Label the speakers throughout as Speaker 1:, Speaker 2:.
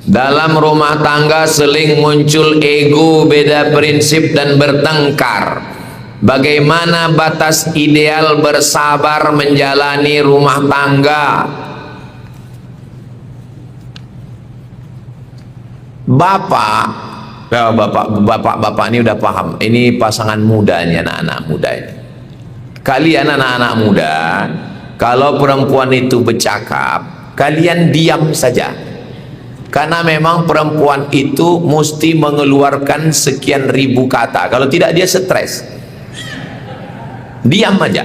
Speaker 1: Dalam rumah tangga sering muncul ego, beda prinsip dan bertengkar. Bagaimana batas ideal bersabar menjalani rumah tangga? Bapak ini udah paham. Ini pasangan muda nih, anak-anak muda ini. Kalian anak-anak muda, kalau perempuan itu bercakap, kalian diam saja. Karena memang perempuan itu mesti mengeluarkan sekian ribu kata. Kalau tidak dia stres. Diam aja.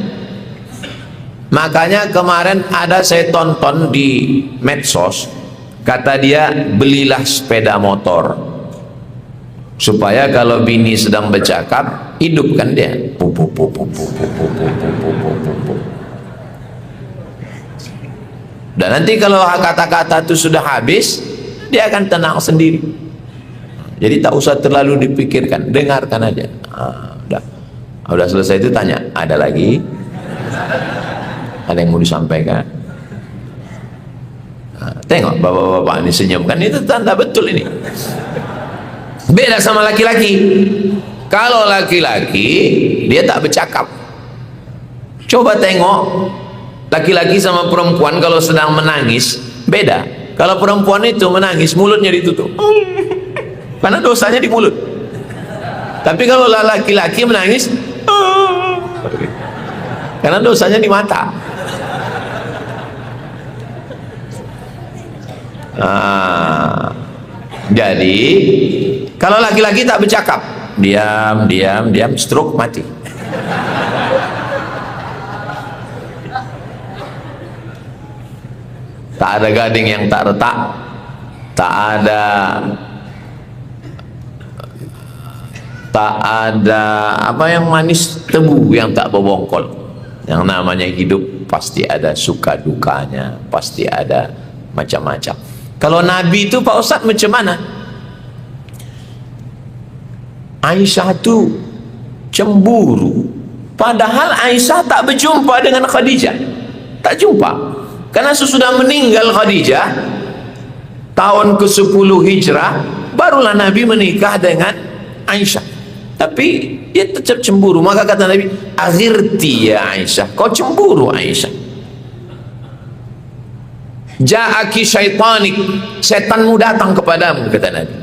Speaker 1: Makanya kemarin ada saya tonton di medsos, kata dia, belilah sepeda motor supaya kalau bini sedang bercakap, hidupkan dia. Dan nanti kalau kata-kata itu sudah habis, dia akan tenang sendiri. Jadi tak usah terlalu dipikirkan, dengarkan aja. Udah selesai itu tanya, ada lagi? Ada yang mau disampaikan? Tengok bapak-bapak ini senyum, kan itu tanda betul ini. Beda sama laki-laki. Kalau laki-laki dia tak bercakap. Coba tengok laki-laki sama perempuan kalau sedang menangis, beda. Kalau perempuan itu menangis, mulutnya ditutup karena dosanya di mulut. Tapi kalau laki-laki menangis, karena dosanya di mata. Jadi kalau laki-laki tak bercakap, diam, stroke, mati. Tak ada gading yang tak retak, tak ada apa yang manis, tebu yang tak berbongkol. Yang namanya hidup pasti ada suka dukanya, pasti ada macam-macam. Kalau Nabi itu Pak Ustadz macam mana? Aisyah itu cemburu, padahal Aisyah tak berjumpa dengan Khadijah, tak jumpa, karena sesudah meninggal Khadijah tahun ke-10 Hijrah, barulah Nabi menikah dengan Aisyah. Tapi dia tetap cemburu. Maka kata Nabi, aghirti ya Aisyah, kau cemburu Aisyah. Ja'aki syaitanik, setanmu datang kepadamu, kata Nabi.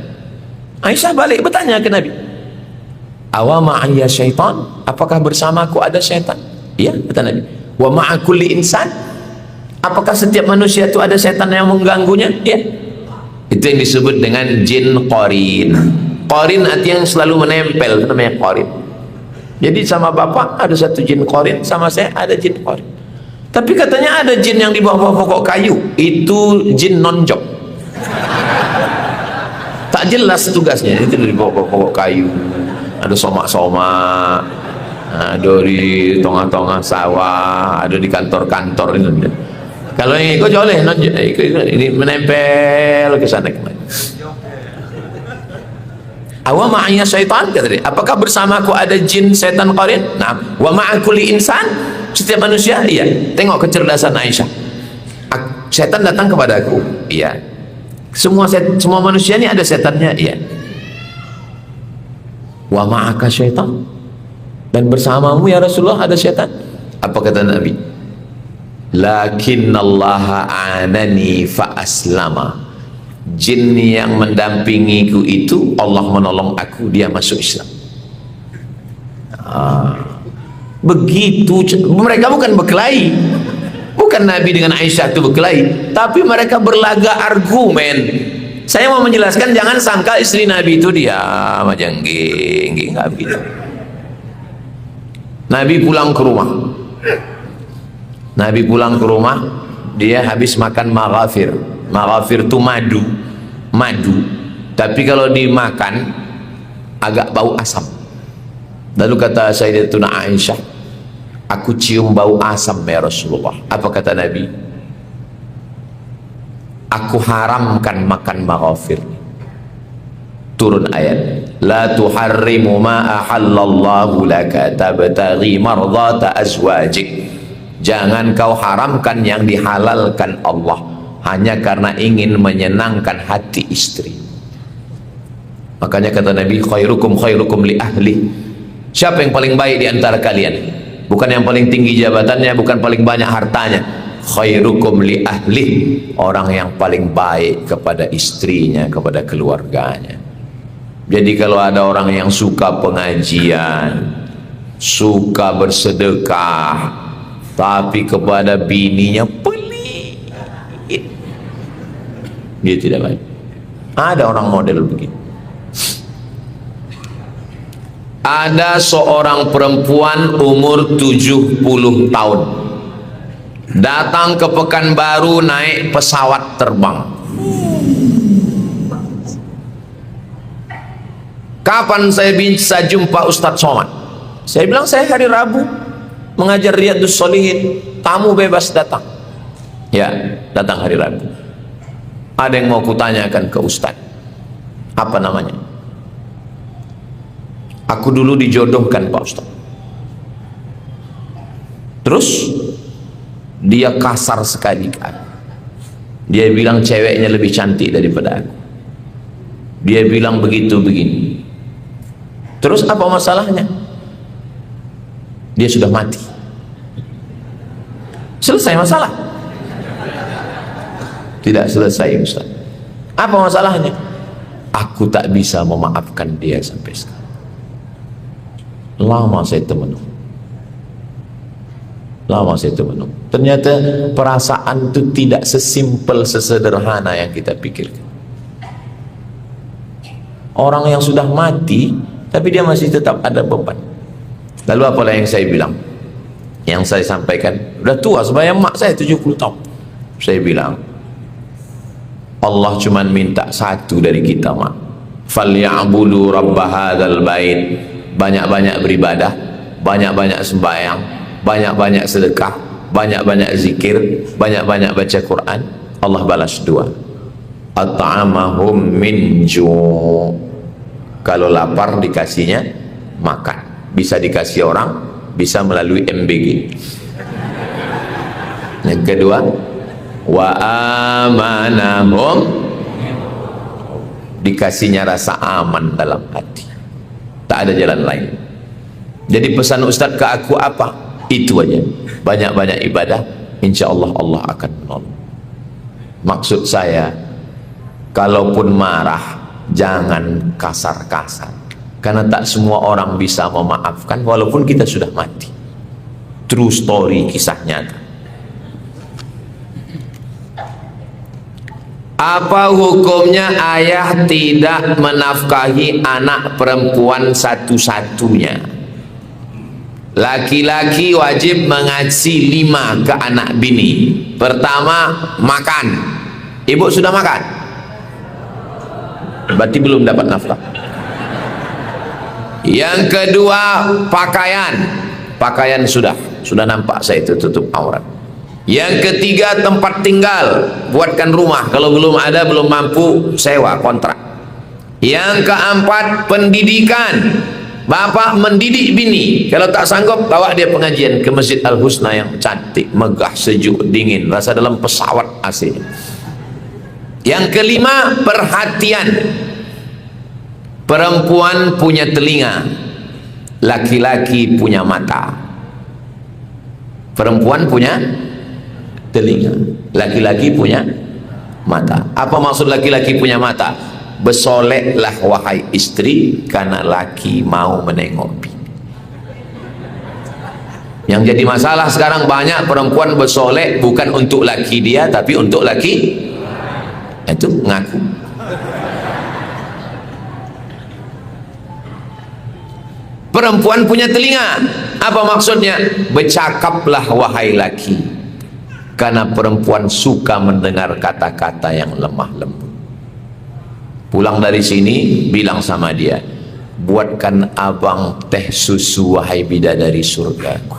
Speaker 1: Aisyah balik bertanya ke Nabi, awa ma'ayya syaitan, apakah bersamaku ada syaitan? Iya, kata Nabi. Wa ma'a kulli insan, apakah setiap manusia itu ada setan yang mengganggunya? Iya. Itu yang disebut dengan jin qarin. Qarin artinya yang selalu menempel, itu namanya qarin. Jadi sama bapak ada satu jin qarin, sama saya ada jin qarin. Tapi katanya ada jin yang di bawah pokok kayu, itu jin non-job. Tak jelas tugasnya, itu di bawah pokok kayu. Ada somak-somak, ada di tengah-tengah sawah, ada di kantor-kantor ini. Kalau yang ikut boleh, ini menempel ke sana kemari. Awa ma'aya syaitan, kata dia, apakah bersamaku ada jin setan qarin? Nah, wa ma'a kulli insan, setiap manusia, iya. Tengok kecerdasan Aisyah. Setan datang kepadaku, iya. Semua manusia ini ada setannya, iya. Wa ma'aka syaitan, dan bersamamu ya Rasulullah ada setan. Apa kata Nabi? Lakinnallaha anani fa aslama, jin yang mendampingiku itu Allah menolong aku, dia masuk Islam. Begitu. Mereka bukan berkelahi, bukan Nabi dengan Aisyah itu berkelahi, tapi mereka berlaga argumen. Saya mau menjelaskan, jangan sangka istri Nabi itu diam aja, enggak begitu. Nabi pulang ke rumah, dia habis makan maghafir. Maghafir itu madu, tapi kalau dimakan agak bau asam. Lalu kata Sayyidatuna Aisyah, aku cium bau asam ya Rasulullah. Apa kata Nabi? Aku haramkan makan maghafir. Turun ayat, la tuharrimu ma ahallallahu laka tabtaghi mardata azwajik. Jangan kau haramkan yang dihalalkan Allah hanya karena ingin menyenangkan hati istri. Makanya kata Nabi, khairukum khairukum li ahli. Siapa yang paling baik di antara kalian? Bukan yang paling tinggi jabatannya, bukan paling banyak hartanya. Khairukum li ahli, orang yang paling baik kepada istrinya, kepada keluarganya. Jadi kalau ada orang yang suka pengajian, suka bersedekah, tapi kepada bininya pelit, dia tidak baik. Ada orang model begitu. Ada seorang perempuan umur 70 tahun datang ke Pekanbaru naik pesawat terbang. Kapan saya bisa jumpa Ustadz Somad? Saya bilang saya hari Rabu mengajar Riyadhus Shalihin, tamu bebas datang. Ya, datang hari Rabu. Ada yang mau kutanyakan ke Ustadz. Apa namanya? Aku dulu dijodohkan Pak Ustadz. Terus dia kasar sekali kan. Dia bilang ceweknya lebih cantik daripada aku. Dia bilang begitu begini. Terus apa masalahnya? Dia sudah mati. Selesai masalah? Tidak selesai Ustaz. Apa masalahnya? Aku tak bisa memaafkan dia sampai sekarang. Lama saya temenung. Ternyata perasaan itu tidak sesimpel, sesederhana yang kita pikirkan. Orang yang sudah mati tapi dia masih tetap ada beban. Lalu apalah yang saya bilang, yang saya sampaikan, udah tua sebaya mak saya 70 tahun. Saya bilang, Allah cuma minta satu dari kita mak, falyabudu rabb hadzal bait. Banyak-banyak beribadah, banyak-banyak sembahyang, banyak-banyak sedekah, banyak-banyak zikir, banyak-banyak baca Quran. Allah balas dua. At'amahum min ju'. Kalau lapar dikasihnya makan. Bisa dikasih orang, bisa melalui MBG. Yang kedua, wa amanahum, dikasihnya rasa aman dalam hati. Tak ada jalan lain. Jadi pesan Ustadz ke aku apa? Itu aja. Banyak-banyak ibadah, insya Allah Allah akan menolong. Maksud saya, kalaupun marah, jangan kasar-kasar. Karena tak semua orang bisa memaafkan walaupun kita sudah mati. True story, kisah nyata. Apa hukumnya ayah tidak menafkahi anak perempuan satu-satunya? Laki-laki wajib mengasih 5 ke anak bini. Pertama, makan. Ibu sudah makan? Berarti belum dapat nafkah. Yang kedua, pakaian. Pakaian sudah nampak saya itu tutup aurat. Yang ketiga, tempat tinggal, buatkan rumah. Kalau belum ada, belum mampu, sewa kontrak. Yang keempat, pendidikan. Bapak mendidik bini, kalau tak sanggup bawa dia pengajian ke Masjid Al-Husna yang cantik, megah, sejuk, dingin, rasa dalam pesawat AC. Yang kelima, perhatian. Perempuan punya telinga, laki-laki punya mata. Perempuan punya telinga, laki-laki punya mata. Apa maksud laki-laki punya mata? Bersoleklah wahai istri, karena laki mau menengok bini. Yang jadi masalah sekarang, banyak perempuan bersolek bukan untuk laki dia, tapi untuk laki itu ngaku. Perempuan punya telinga, apa maksudnya? Bercakaplah wahai laki, karena perempuan suka mendengar kata-kata yang lemah lembut. Pulang dari sini, bilang sama dia, buatkan abang teh susu wahai bidadari surgaku.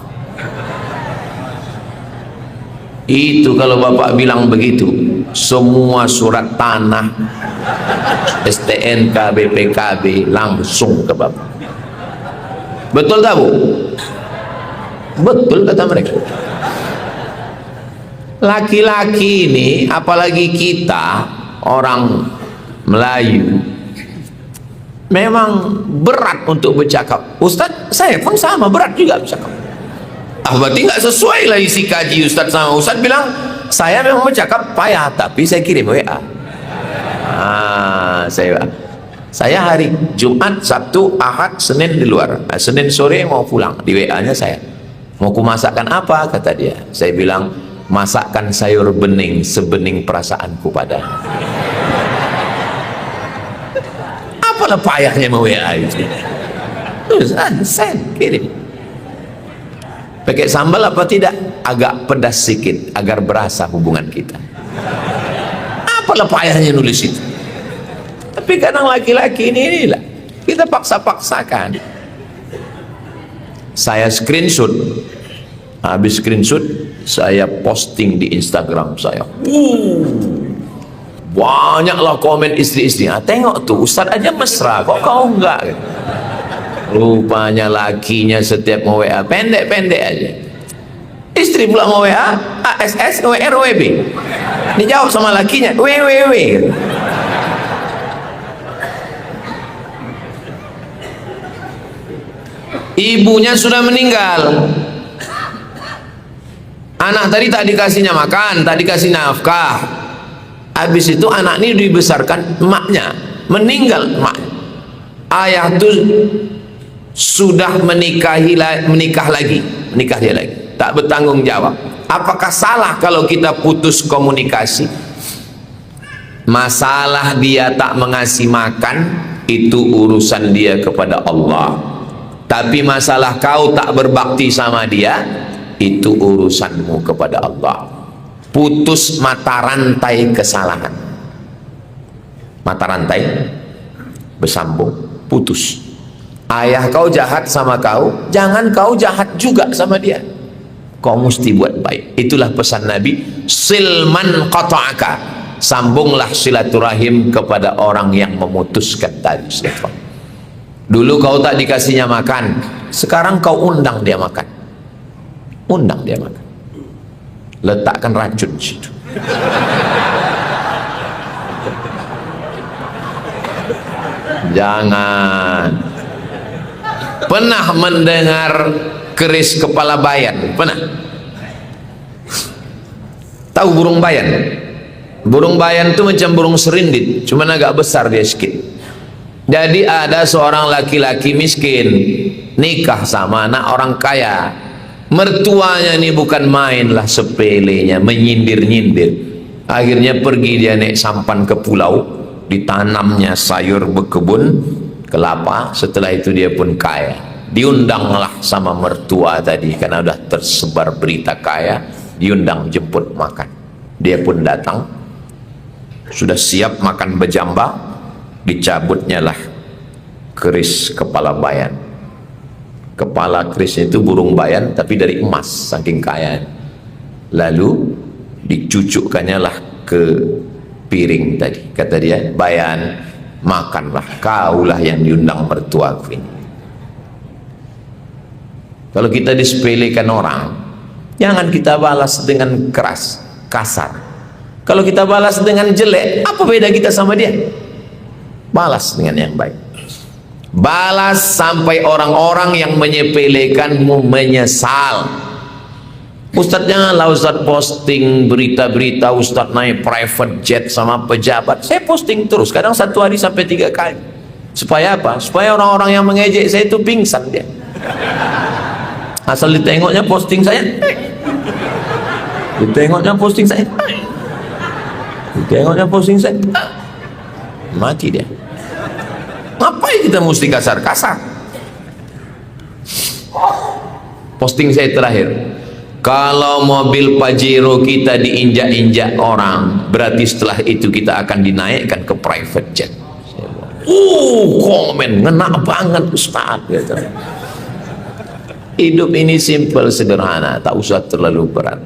Speaker 1: Itu kalau bapak bilang begitu, semua surat tanah, STNK, BPKB langsung ke bapak. Betul tak Bu? Betul kata mereka. Laki-laki ini, apalagi kita orang Melayu, memang berat untuk bercakap. Ustaz, saya pun sama, berat juga bercakap. Berarti nggak sesuai lah isi kaji Ustaz sama Ustaz bilang, saya memang bercakap payah, tapi saya kirim WA. Saya hari Jumat, Sabtu, Ahad, Senin di luar. Senin sore mau pulang, di WA-nya saya, mau kumasakkan apa, kata dia. Saya bilang, masakkan sayur bening sebening perasaanku padanya. Apalah payahnya mau WA itu. Saya kirim. Pakai sambal apa tidak? Agak pedas sedikit agar berasa hubungan kita. Apalah payahnya nulis itu. Tapi kadang laki-laki inilah kita paksa-paksakan. Saya screenshot, habis screenshot saya posting di Instagram saya. Banyaklah komen istri-istri. Tengok tuh, Ustaz aja mesra, kok kau enggak? Rupanya lakinya setiap mau WA pendek-pendek aja. Istri pula mau WA ASS WRWB. Dijawab sama lakinya WWW. Ibunya sudah meninggal. Anak tadi tak dikasihnya makan, tak dikasih nafkah. Habis itu anak ini dibesarkan emaknya, meninggal emaknya. Ayah tuh sudah menikah lagi, tak bertanggung jawab. Apakah salah kalau kita putus komunikasi? Masalah dia tak mengasih makan, itu urusan dia kepada Allah. Tapi masalah kau tak berbakti sama dia, itu urusanmu kepada Allah. Putus mata rantai kesalahan. Mata rantai bersambung, putus. Ayah kau jahat sama kau, jangan kau jahat juga sama dia. Kau mesti buat baik. Itulah pesan Nabi, silman qata'aka, sambunglah silaturahim kepada orang yang memutuskan tadi silaturahim. Dulu kau tak dikasihnya makan, sekarang kau undang dia makan. Undang dia makan. Letakkan racun di situ. Jangan. Pernah mendengar keris kepala bayan? Pernah? Tahu burung bayan? Burung bayan itu macam burung serindit, cuma agak besar dia sedikit. Jadi ada seorang laki-laki miskin nikah sama anak orang kaya. Mertuanya ini bukan main lah sepelenya, menyindir-nyindir. Akhirnya pergi dia naik sampan ke pulau, ditanamnya sayur berkebun kelapa. Setelah itu dia pun kaya. Diundanglah sama mertua tadi karena sudah tersebar berita kaya, diundang jemput makan. Dia pun datang, sudah siap makan bejamba, dicabutnya lah keris kepala bayan. Kepala keris itu burung bayan tapi dari emas, saking kaya. Lalu dicucukkannya lah ke piring tadi. Kata dia, bayan, makanlah, kaulah yang diundang mertuaku ini. Kalau kita disepelekan orang, jangan kita balas dengan keras, kasar. Kalau kita balas dengan jelek, apa beda kita sama dia? Balas dengan yang baik. Balas sampai orang-orang yang menyepelekanmu menyesal. Ustaz, janganlah Ustaz posting berita-berita Ustaz naik private jet sama pejabat. Saya posting terus, kadang 1 hari sampai 3 kali. Supaya apa? Supaya orang-orang yang mengejek saya itu pingsan dia. Asal ditengoknya posting saya, ditengoknya posting saya, ditengoknya posting saya, mati dia. Ngapain kita mesti kasar-kasar? Posting saya terakhir, kalau mobil Pajero kita diinjak-injak orang, berarti setelah itu kita akan dinaikkan ke private jet. Komen ngena banget Ustaz gitu. Hidup ini simple, sederhana, tak usah terlalu berat.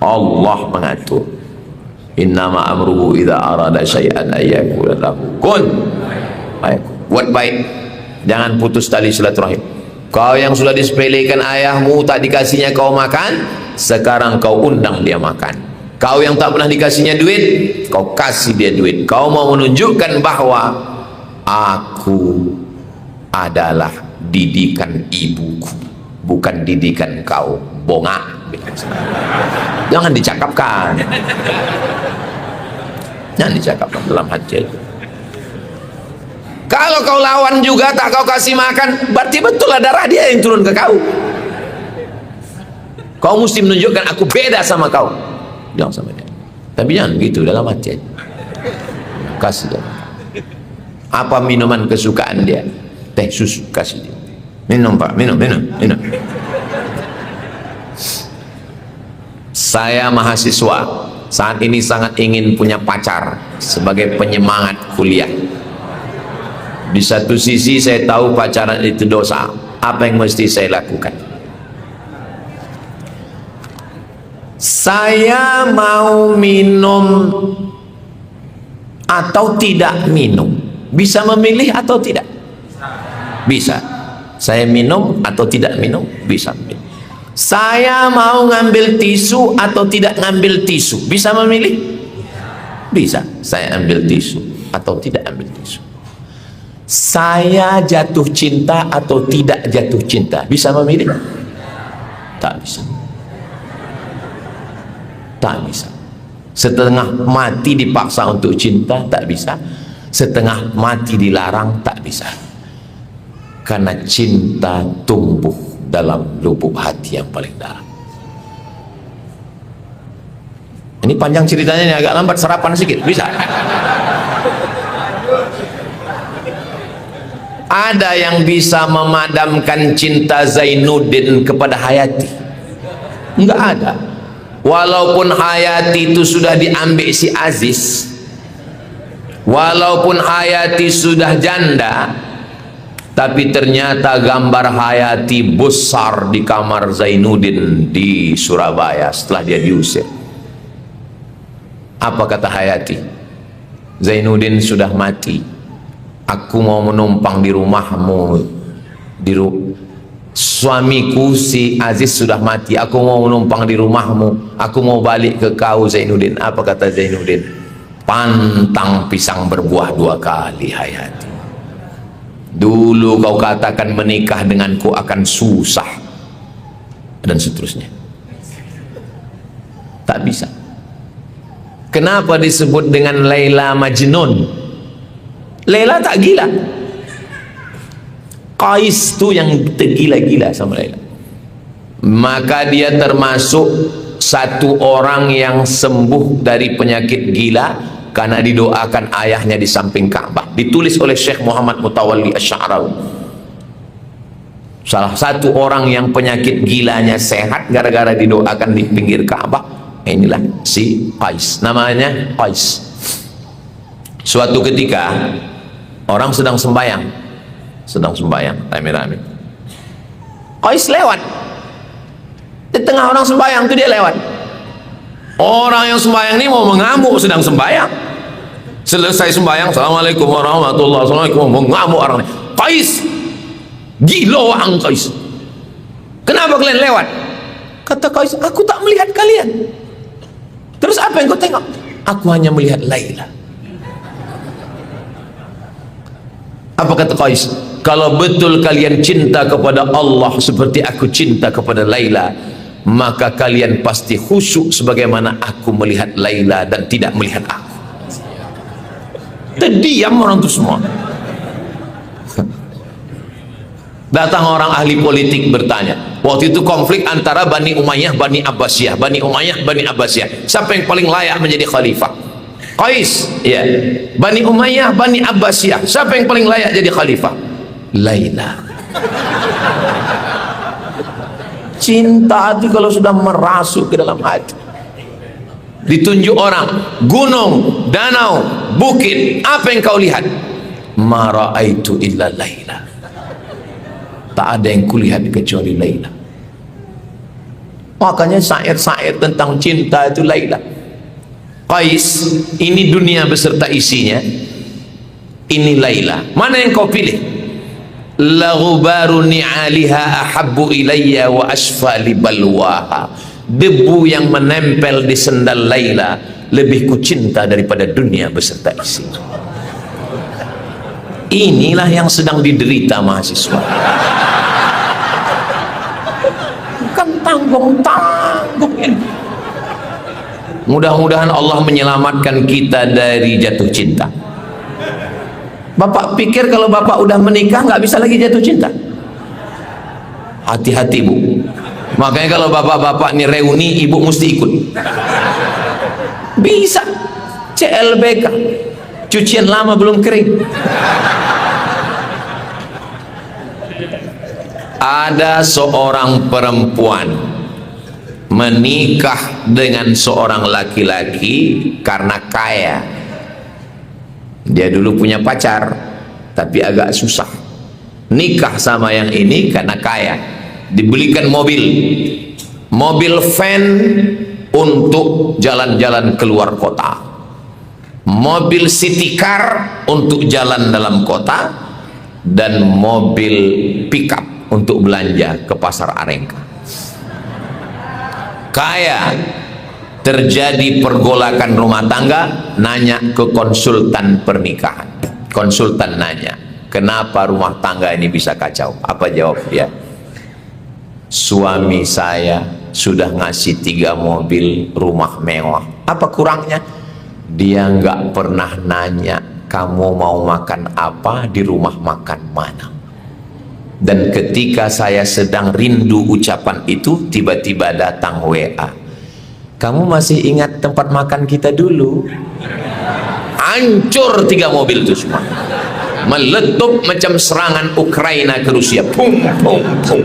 Speaker 1: Allah mengatur. Innama amruhu idza arada syai'an ayyakula lahu kun fayakun. Buat baik, jangan putus tali silaturahim. Kau yang sudah disepelekan ayahmu, tak dikasihnya kau makan, sekarang kau undang dia makan. Kau yang tak pernah dikasihnya duit, kau kasih dia duit. Kau mau menunjukkan bahwa aku adalah didikan ibuku, bukan didikan kau, bongak. Jangan dicakapkan, jangan dicakapkan dalam hati. Kalau kau lawan juga tak kau kasih makan, berarti betul lah darah dia yang turun ke kau. Kau mesti menunjukkan aku beda sama kau, jangan sama dia. Tapi jangan begitu dalam hati. Kasih dia. Apa minuman kesukaan dia? Teh susu, kasih dia. Minum pak, minum. Saya mahasiswa, saat ini sangat ingin punya pacar sebagai penyemangat kuliah. Di satu sisi saya tahu pacaran itu dosa. Apa yang mesti saya lakukan? Saya mau minum atau tidak minum? Bisa memilih atau tidak? Bisa. Saya minum atau tidak minum? Bisa memilih. Saya mau ngambil tisu atau tidak ngambil tisu? Bisa memilih? Bisa. Saya ambil tisu atau tidak ambil tisu. Saya jatuh cinta atau tidak jatuh cinta? Bisa memilih? Tak bisa. Tak bisa. Setengah mati dipaksa untuk cinta, tak bisa. Setengah mati dilarang, tak bisa. Karena cinta tumbuh dalam lubuk hati yang paling dalam. Ini panjang ceritanya, ini agak lambat, sarapan sedikit, bisa? Ada yang bisa memadamkan cinta Zainuddin kepada Hayati? Enggak ada. Walaupun Hayati itu sudah diambil si Aziz, walaupun Hayati sudah janda, tapi ternyata gambar Hayati besar di kamar Zainuddin di Surabaya setelah dia diusir. Apa kata Hayati? Zainuddin sudah mati, aku mau menumpang di rumahmu. Suamiku si Aziz sudah mati, aku mau menumpang di rumahmu, aku mau balik ke kau Zainuddin. Apa kata Zainuddin? Pantang pisang berbuah dua kali Hayati. Dulu kau katakan menikah denganku akan susah, dan seterusnya. Tak bisa. Kenapa disebut dengan Laila Majnun? Laila tak gila, Qais tu yang tergila-gila sama Laila. Maka dia termasuk satu orang yang sembuh dari penyakit gila karena didoakan ayahnya di samping Ka'bah. Ditulis oleh Syekh Muhammad Mutawalli Asy-Sya'rawi. Salah satu orang yang penyakit gilanya sehat gara-gara didoakan di pinggir Ka'bah. Inilah si Qais, namanya Qais. Suatu ketika orang sedang sembahyang, rame-rame. Qais lewat di tengah orang sembahyang itu, dia lewat. Orang yang sembahyang ini mau mengamuk, sedang sembahyang. Selesai sembahyang, assalamualaikum warahmatullahi wabarakatuh, mengamuk orang ini. Qais, gila orang Qais. Kenapa kalian lewat? Kata Qais, aku tak melihat kalian. Terus apa yang kau tengok? Aku hanya melihat Laila. Apa kata Qais? Kalau betul kalian cinta kepada Allah seperti aku cinta kepada Laila, maka kalian pasti khusyuk sebagaimana aku melihat Laila dan tidak melihat aku. Terdiam orang itu semua. Datang orang ahli politik bertanya. Waktu itu konflik antara Bani Umayyah, Bani Abbasiyah. Bani Umayyah, Bani Abbasiyah. Siapa yang paling layak menjadi khalifah? Qais, ya. Bani Umayyah, Bani Abbasiyah. Siapa yang paling layak jadi khalifah? Laila. Cinta itu kalau sudah merasuk ke dalam hati. Ditunjuk orang, gunung, danau, bukit. Apa yang kau lihat? Ma ra'aitu illa Laila. Tak ada yang kulihat kecuali Laila. Makanya syair-syair tentang cinta itu Laila. Qais, ini dunia beserta isinya, ini Laila. Mana yang kau pilih? La ghubaru ni'aliha ahabbu ilayya wa asfa li balwaha. debu yang menempel di sendal Laila lebih kucinta daripada dunia beserta isi. Inilah yang sedang diderita mahasiswa. Bukan tanggung-tanggung ini. Mudah-mudahan Allah menyelamatkan kita dari jatuh cinta. Bapak pikir kalau bapak udah menikah nggak bisa lagi jatuh cinta? Hati-hati bu. Makanya kalau bapak-bapak ini reuni, ibu mesti ikut. Bisa. CLBK, cucian lama belum kering. Ada seorang perempuan menikah dengan seorang laki-laki karena kaya. Dia dulu punya pacar tapi agak susah, nikah sama yang ini karena kaya. Dibelikan mobil van untuk jalan-jalan keluar kota, mobil city car untuk jalan dalam kota, dan mobil pickup untuk belanja ke pasar Arengka. Kaya. Terjadi pergolakan rumah tangga, nanya ke konsultan pernikahan. Konsultan nanya, kenapa rumah tangga ini bisa kacau? Apa jawab dia? Suami saya sudah ngasih 3 mobil, rumah mewah. Apa kurangnya? Dia nggak pernah nanya kamu mau makan apa, di rumah makan mana. Dan ketika saya sedang rindu ucapan itu, tiba-tiba datang WA. Kamu masih ingat tempat makan kita dulu? Hancur 3 mobil itu semua. Meletup macam serangan Ukraina ke Rusia. Pum, pum, pum.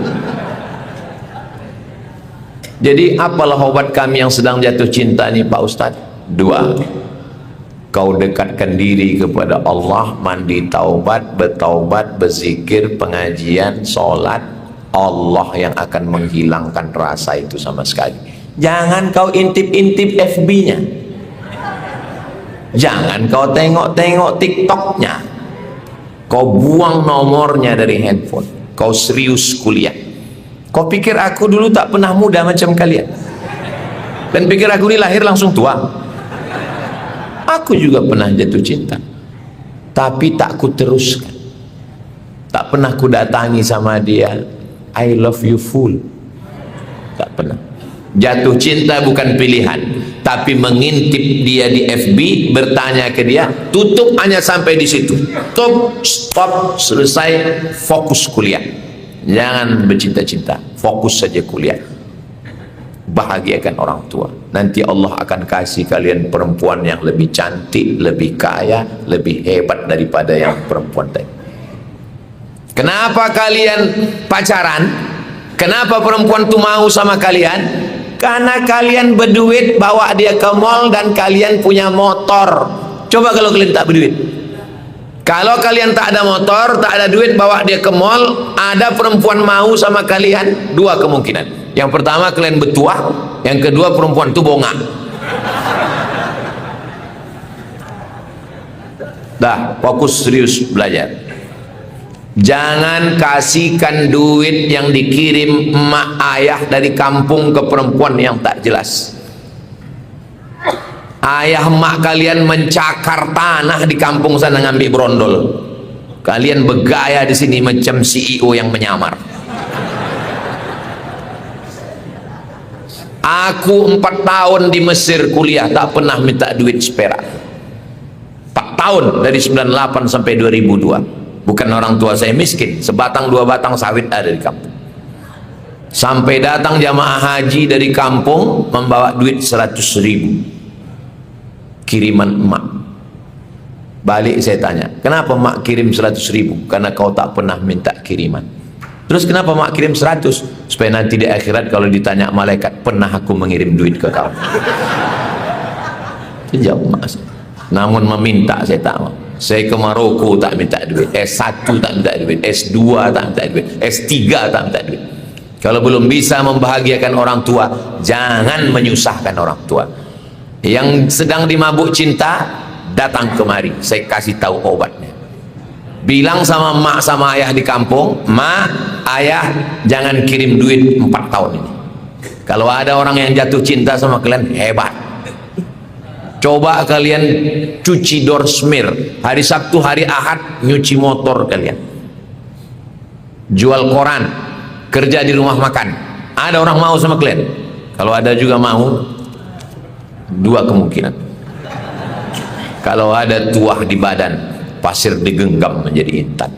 Speaker 1: Jadi apalah obat kami yang sedang jatuh cinta ini Pak Ustadz? 2. Kau dekatkan diri kepada Allah, mandi taubat, bertaubat, berzikir, pengajian, sholat. Allah yang akan menghilangkan rasa itu sama sekali. Jangan kau intip-intip FB-nya, jangan kau tengok-tengok TikTok-nya, kau buang nomornya dari handphone, kau serius kuliah. Kau pikir aku dulu tak pernah muda macam kalian? Dan pikir aku ini lahir langsung tua? Aku juga pernah jatuh cinta, tapi tak ku teruskan. Tak pernah ku datangi sama dia, I love you full. Tak pernah. Jatuh cinta bukan pilihan, tapi mengintip dia di FB, bertanya ke dia, tutup hanya sampai di situ. Stop, selesai, fokus kuliah. Jangan bercinta-cinta, fokus saja kuliah. Bahagiakan orang tua. Nanti Allah akan kasih kalian perempuan yang lebih cantik, lebih kaya, lebih hebat daripada yang perempuan tadi. Kenapa kalian pacaran? Kenapa perempuan itu mau sama kalian? Karena kalian berduit, bawa dia ke mall, dan kalian punya motor. Coba kalau kalian tak berduit. Kalau kalian tak ada motor, tak ada duit, bawa dia ke mall, ada perempuan mau sama kalian? 2 kemungkinan. Yang pertama kalian bertuah, yang kedua perempuan itu bongak. Dah, fokus serius belajar. Jangan kasihkan duit yang dikirim emak ayah dari kampung ke perempuan yang tak jelas. Ayah emak kalian mencakar tanah di kampung sana ngambil brondol. Kalian bergaya di sini macam CEO yang menyamar. Aku 4 tahun di Mesir kuliah, tak pernah minta duit seperak. 4 tahun dari 98 sampai 2002. Bukan orang tua saya miskin, sebatang 2 batang sawit ada di kampung. Sampai datang jamaah haji dari kampung membawa duit 100.000 kiriman emak. Balik saya tanya, kenapa emak kirim 100.000? Karena kau tak pernah minta kiriman. Terus kenapa emak kirim 100? Supaya nanti di akhirat kalau ditanya malaikat, pernah aku mengirim duit ke kau? Jawab emak. Namun meminta saya tak mau. Saya ke Maroko tak minta duit, S1 tak minta duit, S2 tak minta duit, S3 tak minta duit. Kalau belum bisa membahagiakan orang tua, jangan menyusahkan orang tua. Yang sedang dimabuk cinta, datang kemari, saya kasih tahu obatnya. Bilang sama mak sama ayah di kampung, mak, ayah, jangan kirim duit 4 tahun ini. Kalau ada orang yang jatuh cinta sama kalian, hebat. Coba kalian cuci door smear, hari Sabtu, hari Ahad nyuci motor kalian, jual koran, kerja di rumah makan. Ada orang mau sama kalian? Kalau ada juga mau, dua kemungkinan. Kalau ada tuah di badan, pasir digenggam menjadi intan.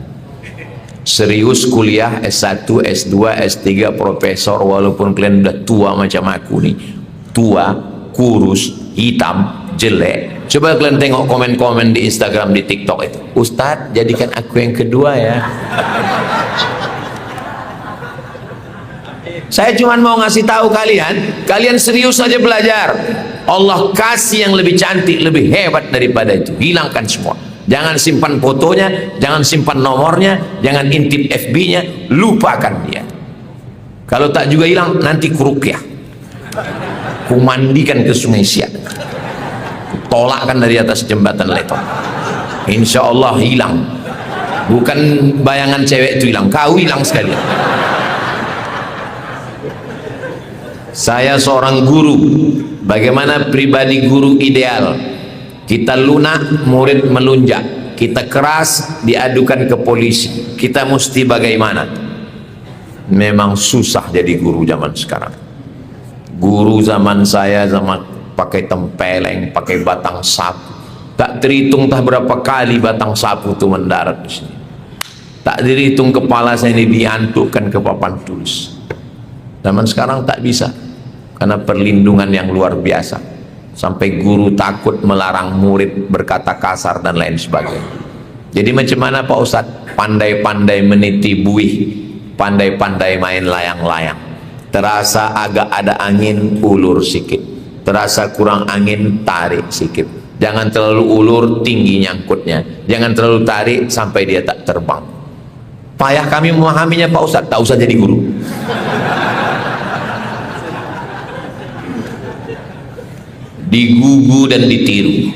Speaker 1: Serius kuliah S1, S2, S3, profesor, walaupun kalian udah tua macam aku nih, tua, kurus, hitam, jelek. Coba kalian tengok komen-komen di Instagram, di TikTok itu, Ustadz jadikan aku yang kedua ya. Saya cuma mau ngasih tahu kalian, kalian serius saja belajar. Allah kasih yang lebih cantik, lebih hebat daripada itu. Hilangkan semua. Jangan simpan fotonya, jangan simpan nomornya, jangan intip FB-nya, lupakan dia. Kalau tak juga hilang, nanti kurukyah, kumandikan ke Sungai Siak, tolakkan dari atas jembatan Leton. Insya Allah hilang. Bukan bayangan cewek itu hilang, kau hilang sekali. Saya seorang guru. Bagaimana pribadi guru ideal? Kita lunak, murid melunjak. Kita keras, diadukan ke polisi. Kita mesti bagaimana? Memang susah jadi guru zaman sekarang. Guru zaman saya zaman pakai tempeleng, pakai batang sapu. Tak terhitung tak berapa kali batang sapu itu mendarat di sini. Tak terhitung kepala saya ini diantukkan ke papan tulis. Zaman sekarang tak bisa, karena perlindungan yang luar biasa. Sampai guru takut melarang murid berkata kasar dan lain sebagainya. Jadi macam mana Pak Ustadz? Pandai-pandai meniti buih, pandai-pandai main layang-layang. Terasa agak ada angin, ulur sikit. Terasa kurang angin, tarik sikit. Jangan terlalu ulur, tinggi nyangkutnya. Jangan terlalu tarik sampai dia tak terbang. Payah kami memahaminya Pak Ustadz, tak usah jadi guru. Digugu dan ditiru.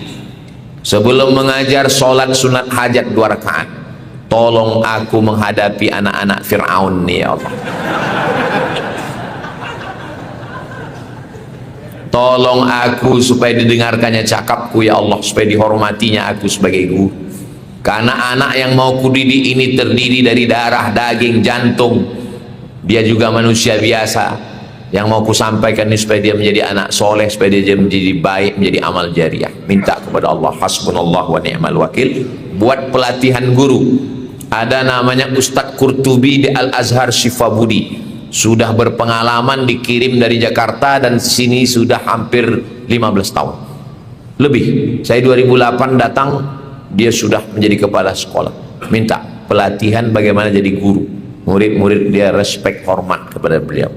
Speaker 1: Sebelum mengajar sholat sunat hajat 2 rakaat, tolong aku menghadapi anak-anak Fir'aun nih ya Allah. Tolong aku supaya didengarkannya cakapku ya Allah, supaya dihormatinya aku sebagai guru. Karena anak yang mau kudidik ini terdiri dari darah, daging, jantung. Dia juga manusia biasa. Yang mau ku sampaikan ini supaya dia menjadi anak soleh, supaya dia menjadi baik, menjadi amal jariah. Minta kepada Allah, hasbunallah wa ni'mal wakil. Buat pelatihan guru, ada namanya Ustadz Qurtubi di Al-Azhar Shifabudi. Sudah berpengalaman, dikirim dari Jakarta dan sini sudah hampir 15 tahun lebih. Saya 2008 datang, dia sudah menjadi kepala sekolah. Minta pelatihan bagaimana jadi guru. Murid-murid dia respect, hormat kepada beliau.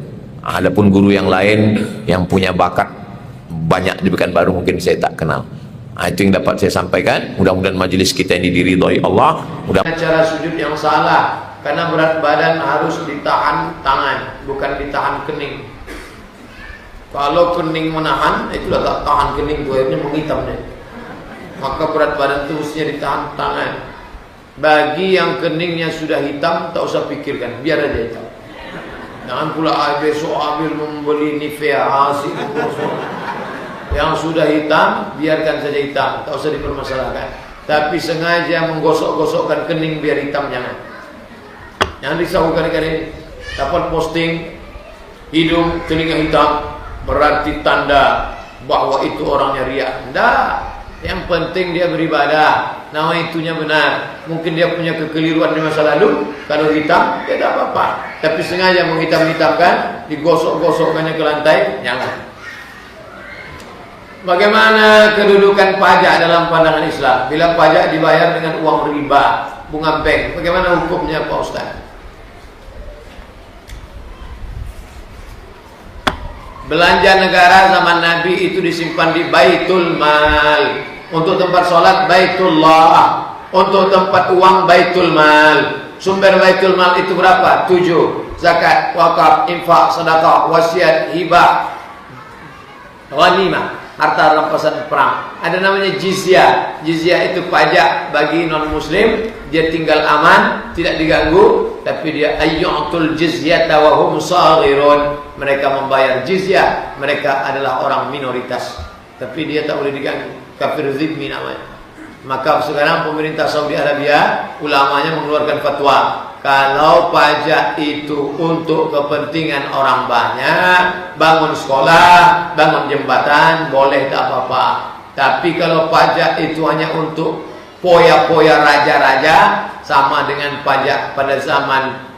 Speaker 1: Adapun guru yang lain yang punya bakat banyak di Pekanbaru mungkin saya tak kenal. Itu yang dapat saya sampaikan. Mudah-mudahan majelis kita ini diridhoi Allah. Cara sujud yang salah, karena berat badan harus ditahan tangan, bukan ditahan kening. Kalau kening menahan, itulah tak tahan kening, itu akhirnya menghitam deh. Maka berat badan itu mestinya ditahan tangan. Bagi yang keningnya sudah hitam, tak usah pikirkan, biar aja hitam. Jangan pula besok ambil membeli Nivea hasil yang sudah hitam, biarkan saja hitam, tak usah dipermasalahkan. Tapi sengaja menggosok-gosokkan kening biar hitam, jangan risaukan ikan ini. Dapat posting hidung telinga hitam berarti tanda bahwa itu orangnya riak. Tidak. Yang penting dia beribadah, nama itunya benar. Mungkin dia punya kekeliruan di masa lalu, kalau hitam, ya tidak apa-apa. Tapi sengaja menghitam-hitamkan, digosok-gosokkannya ke lantai, jangan. Bagaimana kedudukan pajak dalam pandangan Islam? Bila pajak dibayar dengan uang riba, bunga bank, bagaimana hukumnya Pak Ustaz? Belanja negara zaman Nabi itu disimpan di Baitul Mal. Untuk tempat sholat Baitullah, untuk tempat uang Baitul Mal. Sumber Baitul Mal itu berapa? 7. Zakat, wakaf, infak, sedekah, wasiat, hibah, ghanimah, harta rampasan perang. Ada namanya jizyah. Jizyah itu pajak bagi non muslim. Dia tinggal aman, tidak diganggu, tapi dia ayyu'tul jizyata wa hum saghirun.
Speaker 2: mereka membayar jizyah, mereka adalah orang minoritas. Tapi dia tak boleh diganggu, kafir zimmi namanya. Maka sekarang pemerintah Saudi Arabia, ulamanya mengeluarkan fatwa, kalau pajak itu untuk kepentingan orang banyak, bangun sekolah, bangun jembatan, boleh tak apa-apa. Tapi kalau pajak itu hanya untuk poya-poya raja-raja, sama dengan pajak pada zaman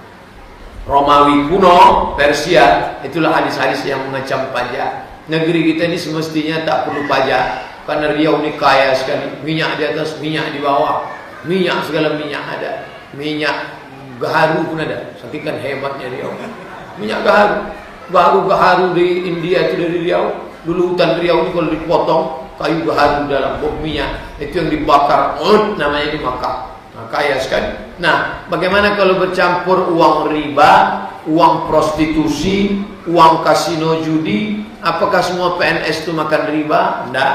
Speaker 2: Romawi kuno, Persia, itulah hadis-hadis yang mengecam pajak. Negeri kita ini semestinya tak perlu pajak, karena Riau ini kaya sekali. Minyak di atas, minyak di bawah, minyak, segala minyak ada. Minyak gaharu pun ada. Saksikan hebatnya Riau. Minyak gaharu. Baru gaharu di India itu dari Riau. Dulu hutan Riau ini kalau dipotong, kayu gaharu dalam bom minyak. Itu yang dibakar, namanya di Makkah. Nah, kaya sekali. Nah, bagaimana kalau bercampur uang riba, uang prostitusi, uang kasino judi? Apakah semua PNS itu makan riba? Tidak.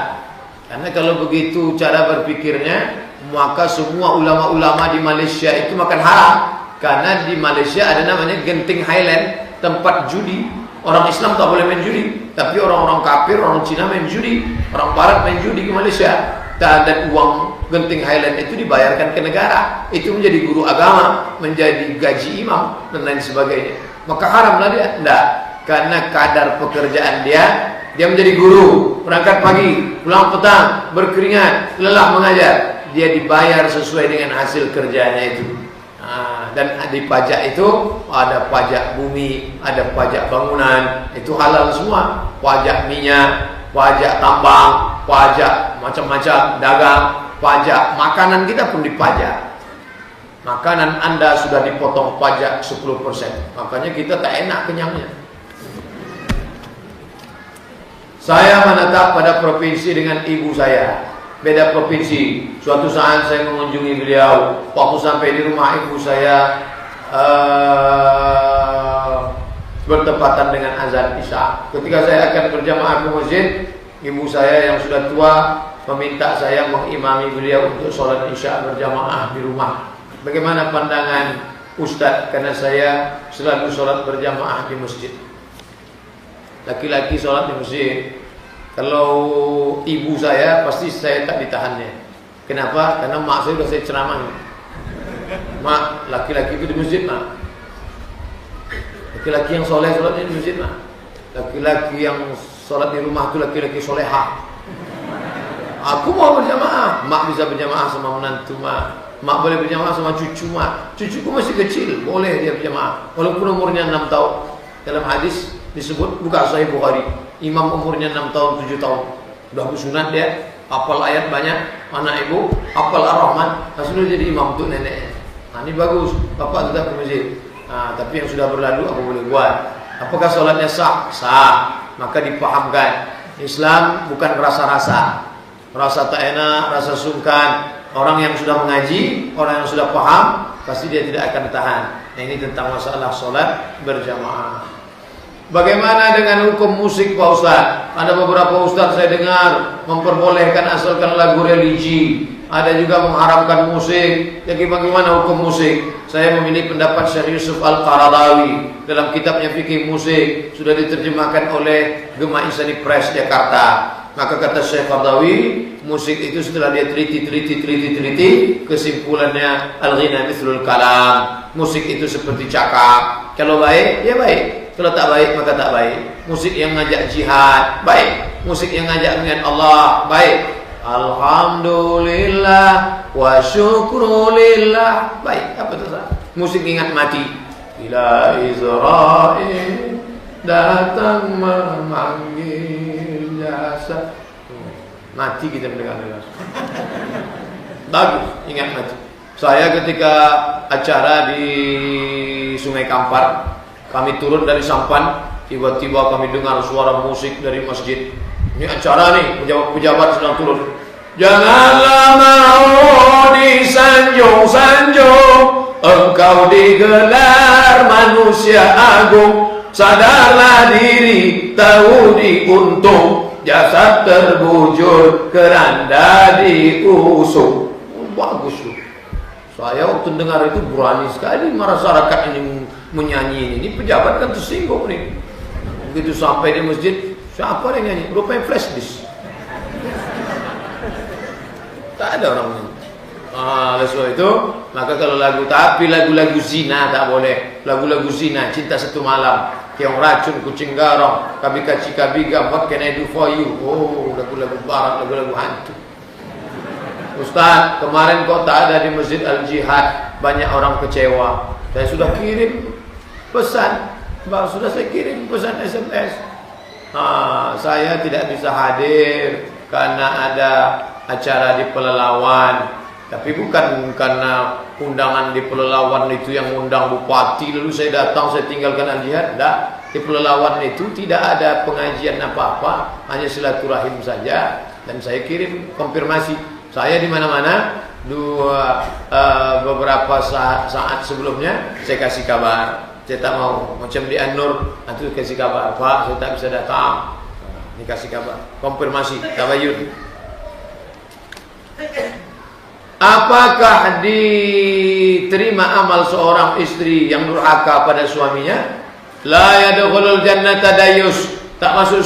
Speaker 2: Karena kalau begitu cara berpikirnya, maka semua ulama-ulama di Malaysia itu makan haram. Karena di Malaysia ada namanya Genting Highland, tempat judi. Orang Islam tak boleh main judi, tapi orang-orang kafir, orang Cina main judi, orang Barat main judi ke Malaysia. Dan uang Genting Highland itu dibayarkan ke negara. Itu menjadi guru agama, menjadi gaji imam, dan lain sebagainya. Maka haramlah dia? Tidak. Karena kadar pekerjaan dia menjadi guru, berangkat pagi, pulang petang, berkeringat, lelah mengajar. Dia dibayar sesuai dengan hasil kerjanya itu. Dan di pajak itu ada pajak bumi, ada pajak bangunan, itu halal semua. Pajak minyak, pajak tambang, pajak macam-macam, dagang, pajak makanan kita pun dipajak. Makanan Anda sudah dipotong pajak 10%. Makanya kita tak enak kenyangnya. Saya menetap pada provinsi dengan ibu saya, beda provinsi. Suatu saat saya mengunjungi beliau. Waktu sampai di rumah ibu saya bertepatan dengan azan Isya. Ketika saya akan berjamaah ke masjid, ibu saya yang sudah tua meminta saya mengimami beliau untuk sholat Isya berjamaah di rumah. Bagaimana pandangan Ustadz? Karena saya selalu sholat berjamaah di masjid. Laki-laki sholat di masjid. Kalau ibu saya pasti saya tak ditahannya. Kenapa? Karena mak saya sudah saya ceramah. Mak, laki-laki itu di masjid, mak. Laki-laki yang soleh sholatnya di masjid, mak. Laki-laki yang sholat di rumah itu laki-laki soleha. Aku mau berjamaah. Mak bisa berjamaah sama menantu, mak. Mak boleh berjamaah sama cucu, mak. Cucuku masih kecil, boleh dia berjamaah walaupun umurnya 6 tahun. Dalam hadis disebut, buka Sahih Bukhari, imam umurnya 6 tahun, 7 tahun sudah bersunat dia, hafal ayat banyak, anak ibu hafal Ar-Rahman, sudah jadi imam untuk neneknya. Nah, ini bagus, bapak tetap ke masjid. Nah, tapi yang sudah berlalu apa boleh buat? Apakah sholatnya sah? Sah. Maka dipahamkan, Islam bukan rasa-rasa, rasa tak enak, rasa sungkan. Orang yang sudah mengaji, orang yang sudah paham, pasti dia tidak akan tahan. Nah, ini tentang masalah sholat berjamaah. Bagaimana dengan hukum musik, Pak Ustaz? Ada beberapa ustaz saya dengar memperbolehkan asalkan lagu religi. Ada juga mengharamkan musik. Jadi bagaimana hukum musik? Saya memilih pendapat Syekh Yusuf Al-Qaradawi dalam kitabnya Fikih Musik, sudah diterjemahkan oleh Gema Insani Press Jakarta. Maka kata Syekh Qaradawi, musik itu setelah dia teliti, kesimpulannya al-ghina mithlul kalam. Musik itu seperti cakap. Kalau baik, ya baik. Kalau tak baik, maka tak baik. Musik yang ngajak jihad, baik. Musik yang ngajak mengingat Allah, baik. Alhamdulillah wa syukrulillah, baik. Apa itu? Musik ingat mati. Bila Israel datang memanggil jasa, mati kita mendengar. Bagus, ingat mati. Saya ketika acara di Sungai Kampar, kami turun dari sampan, tiba-tiba kami dengar suara musik dari masjid. Ini acara nih, pejabat sedang turun. Janganlah mau disanjung-sanjung, engkau digelar manusia agung. Sadarlah diri, tahu diuntung, jasad terbujur, keranda diusung. Bagus tuh. Saya waktu dengar itu berani sekali masyarakat ini menyanyi ini. Pejabat kan tersinggung nih. Begitu sampai di masjid, siapa yang nyanyi? Rupanya flash disk. Tak ada orang nyanyi. Oleh sebab itu, maka kalau lagu-lagu zina tak boleh. Lagu-lagu zina, cinta satu malam, Keong Racun, Kucing Garong, Kabika Cikabiga, What Can I Do For You. Oh, lagu-lagu barat, lagu-lagu hantu. Ustaz, kemarin kok tak ada di Masjid Al-Jihad, banyak orang kecewa. Saya sudah kirim pesan, sudah saya kirim pesan SMS. Saya tidak bisa hadir karena ada acara di Pelalawan. Tapi bukan karena undangan di Pelalawan itu yang undang bupati lalu saya datang, saya tinggalkan Al-Jihad. Tidak, di Pelalawan itu tidak ada pengajian apa-apa, hanya silaturahim saja. Dan saya kirim konfirmasi. Saya di mana-mana beberapa saat sebelumnya saya kasih kabar. Saya tak mau macam di An-Nur itu kasih kabar, Pak, saya tak bisa datang. Ini kasih kabar, konfirmasi, tabayun. Apakah diterima amal seorang istri yang durhaka pada suaminya? La yadkhulul jannata dayus, tak masuk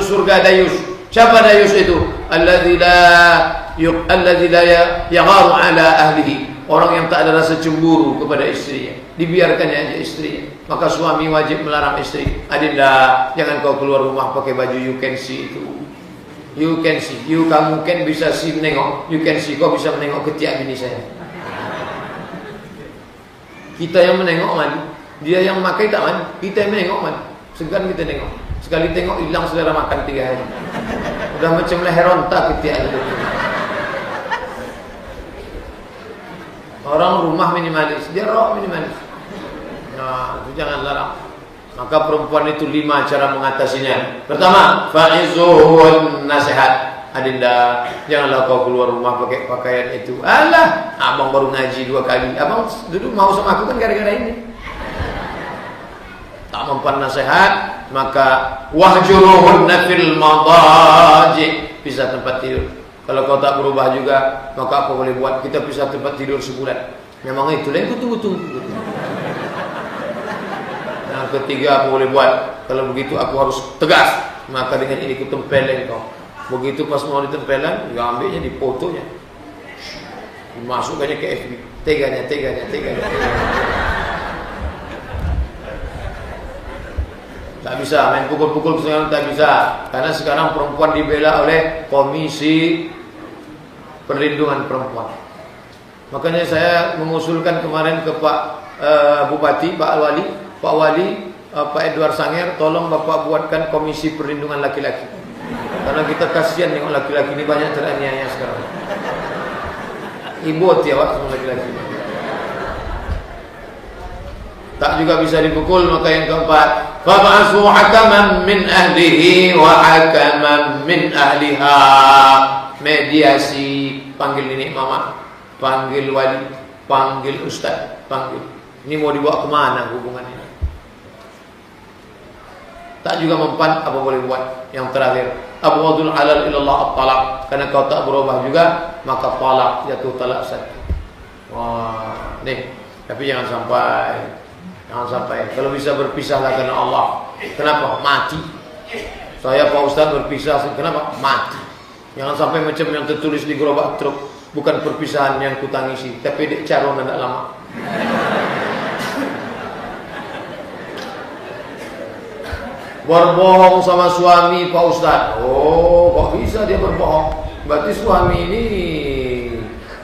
Speaker 2: surga dayus. Siapa dayus itu? Alladzi la yagharu ala ahlihi, orang yang tak ada rasa cemburu kepada istrinya, dibiarkannya aja istrinya. Maka suami wajib melarang istri, Adinda, jangan kau keluar rumah pakai baju you can see itu. You can see, kamu kan bisa see menengok. You can see, kau bisa menengok ketiak bini saya. Kita yang menengok mandi, dia yang makai tak mandi. Kita yang menengok mandi, segan kita tengok. Sekali tengok hilang selera makan 3 hari. Udah macam leher onta ketiak itu. Orang rumah minimalis, dia roh minimalis. Nah, itu jangan larang. Maka perempuan itu 5 cara mengatasinya. Pertama, fa'izuhun nasihat. Adinda, janganlah kau keluar rumah pakai pakaian itu. Alah, abang baru ngaji 2 kali. Abang dulu mau sama aku kan gara-gara ini. Tak mempan nasihat, maka wahjuruhunna fil madaji, pisah tempat tidur. Kalau kau tak berubah juga, maka apa boleh buat? Kita pisah tempat tidur sebulan. Memang itu lain tunggu. Yang ketiga apa boleh buat? Kalau begitu aku harus tegas. Maka dengan ini ku tempelin kau. Begitu pas mau ditempelan, ya ambilnya di fotonya, dimasukkannya ke FB. Teganya. Tak bisa main pukul-pukul sekarang, tak bisa. Karena sekarang perempuan dibela oleh Komisi Perlindungan Perempuan. Makanya saya mengusulkan kemarin ke Pak Bupati, Pak Wali, Pak Edward Sanger, tolong Bapak buatkan Komisi Perlindungan Laki-laki. Karena kita kasihan tengok laki-laki ini banyak teraniaya sekarang. Ibu ya Pak, semua laki-laki. Tak juga bisa dipukul. Maka yang keempat, fab'athu hakaman min ahlihi wa hakaman min ahliha. Mediasi, panggil nenek mama, panggil wali, panggil ustaz, panggil. Ini mau dibawa kemana hubungannya? Tak juga mempan, apa boleh buat? Yang terakhir, abghadul halal ilallah at-talaq. Karena kau tak berubah juga, maka talak, jatuh talak satu. Wah, nih. Tapi jangan sampai. Kalau bisa berpisahlah karena Allah. Kenapa? Mati. Saya Pak Ustaz berpisah. Kenapa? Mati. Jangan sampai macam yang tertulis di gerobak truk. Bukan perpisahan yang kutangisi, tapi dek calon tidak lama. Berbohong sama suami Pak Ustaz. Oh, kok bisa dia berbohong? Berarti suami ini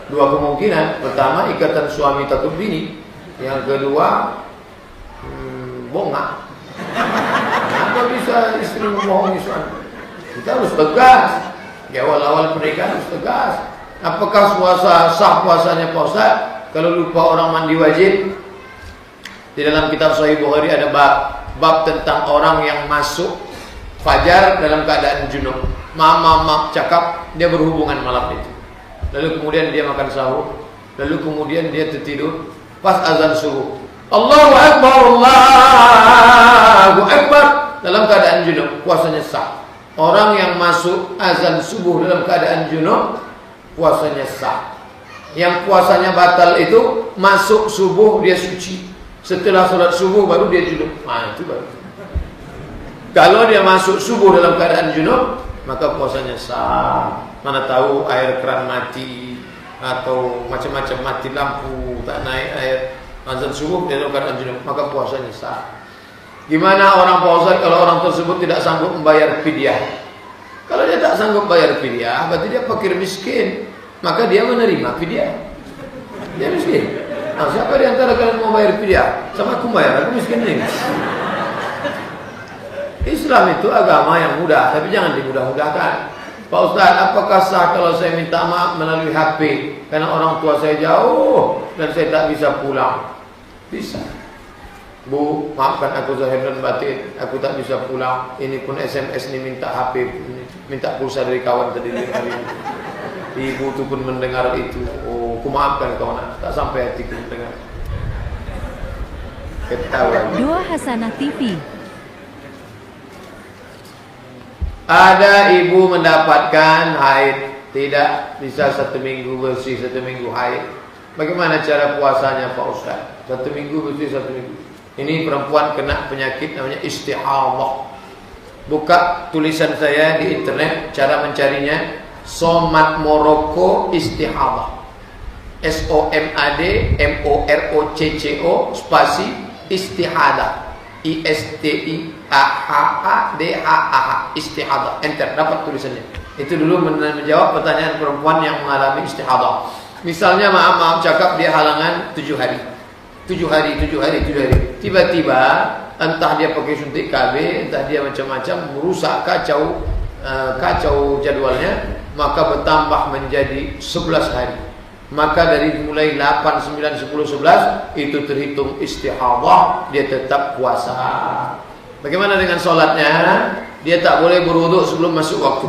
Speaker 2: 2 kemungkinan. Pertama, ikatan suami takut bini. Yang kedua, bongak. Kenapa bisa istri membohongi suami? Kita harus tegas. Di awal-awal pernikahan harus tegas. Apakah sah puasanya Pak Ustaz kalau lupa orang mandi wajib? Di dalam kitab Sahih Bukhari ada bab tentang orang yang masuk fajar dalam keadaan junub. Mama cakap dia berhubungan malam itu. Lalu kemudian dia makan sahur. Lalu kemudian dia tertidur pas azan subuh. Allahu Akbar, Allahu Akbar, dalam keadaan junub, puasanya sah. Orang yang masuk azan subuh dalam keadaan junub, puasanya sah. Yang puasanya batal itu masuk subuh dia suci, setelah sholat subuh baru dia junub. Nah itu baru. Kalau dia masuk subuh dalam keadaan junub, maka puasanya sah. Mana tahu air keran mati atau macam-macam, mati lampu, tak naik air, azan subuh dia dalam keadaan junub, maka puasanya sah. Gimana orang puasa kalau orang tersebut tidak sanggup membayar fidyah? Kalau dia tak sanggup bayar fidyah, berarti dia fakir miskin, maka dia menerima fidyah. Dia miskin. Nah, siapa di antara kalian mau bayar fidyah? Sama aku bayar, aku miskin nih. Islam itu agama yang mudah, tapi jangan dimudah-mudahkan. Pak Ustaz, apakah sah kalau saya minta maaf melalui HP karena orang tua saya jauh dan saya tak bisa pulang? Bisa. Bu, maafkan aku zahir dan batin, aku tak bisa pulang. Ini pun SMS ini minta HP, minta pulsa dari kawan tadi hari ini. Ibu itu pun mendengar itu. Oh, aku maafkan kau nak, tak sampai hatiku mendengar. Ketawa.
Speaker 3: Doa Hasanah TV.
Speaker 2: Ada ibu mendapatkan haid, tidak bisa 1 minggu bersih, 1 minggu haid. Bagaimana cara puasanya Pak Ustaz? 1 minggu bersih, 1 minggu. Ini perempuan kena penyakit namanya istihadah. Buka tulisan saya di internet, cara mencarinya Somat Morocco istihadah. SOMAD MOROCCO spasi istihadah. ISTIAHADHAH istihadah. Enter, dapat tulisannya. Itu dulu menjawab pertanyaan perempuan yang mengalami istihadah. Misalnya maaf cakap dia halangan 7 hari. 7 hari. Tiba-tiba entah dia pakai suntik KB, entah dia macam-macam merusak kacau jadwalnya, maka bertambah menjadi 11 hari. Maka dari mulai 8, 9, 10, 11 itu terhitung istihadah, dia tetap puasa. Bagaimana dengan sholatnya? Dia tak boleh berwuduk sebelum masuk waktu.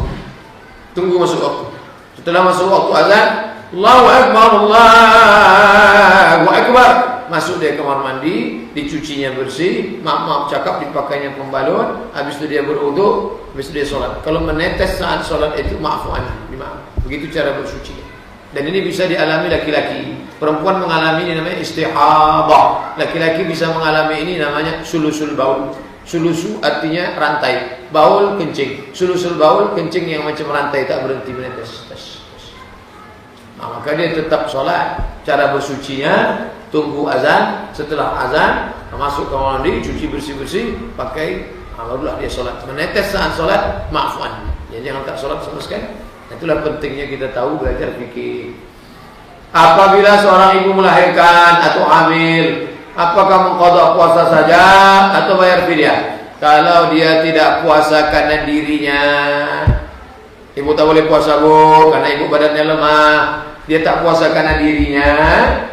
Speaker 2: Tunggu masuk waktu. Setelah masuk waktu azan, Allahu Akbar, Allahu Akbar. Masuk dia kamar mandi, dicucinya bersih, maaf cakap dipakainya pembalon, habis itu dia berwuduk, habis itu dia sholat. Kalau menetes saat sholat itu maafan, begitu cara bersuci. Dan ini bisa dialami laki-laki. Perempuan mengalami ini namanya istihadah. Laki-laki bisa mengalami ini namanya sulusul baul. Sulusu artinya rantai, baul kencing. Sulusul baul kencing yang macam rantai tak berhenti menetes. Nah, maka dia tetap sholat. Cara bersucinya tunggu azan, setelah azan masuk kamar mandi, cuci bersih-bersih, pakai, barulah dia sholat. Menetes saat sholat, maafan. Ya, jangan tak sholat sama sekali. Itulah pentingnya kita tahu belajar fikih. Apabila seorang ibu melahirkan atau hamil, apakah mengqadha puasa saja atau bayar fidyah? Kalau dia tidak puasa karena dirinya, ibu tak boleh puasa bu, karena ibu badannya lemah. Dia tak puasa karena dirinya,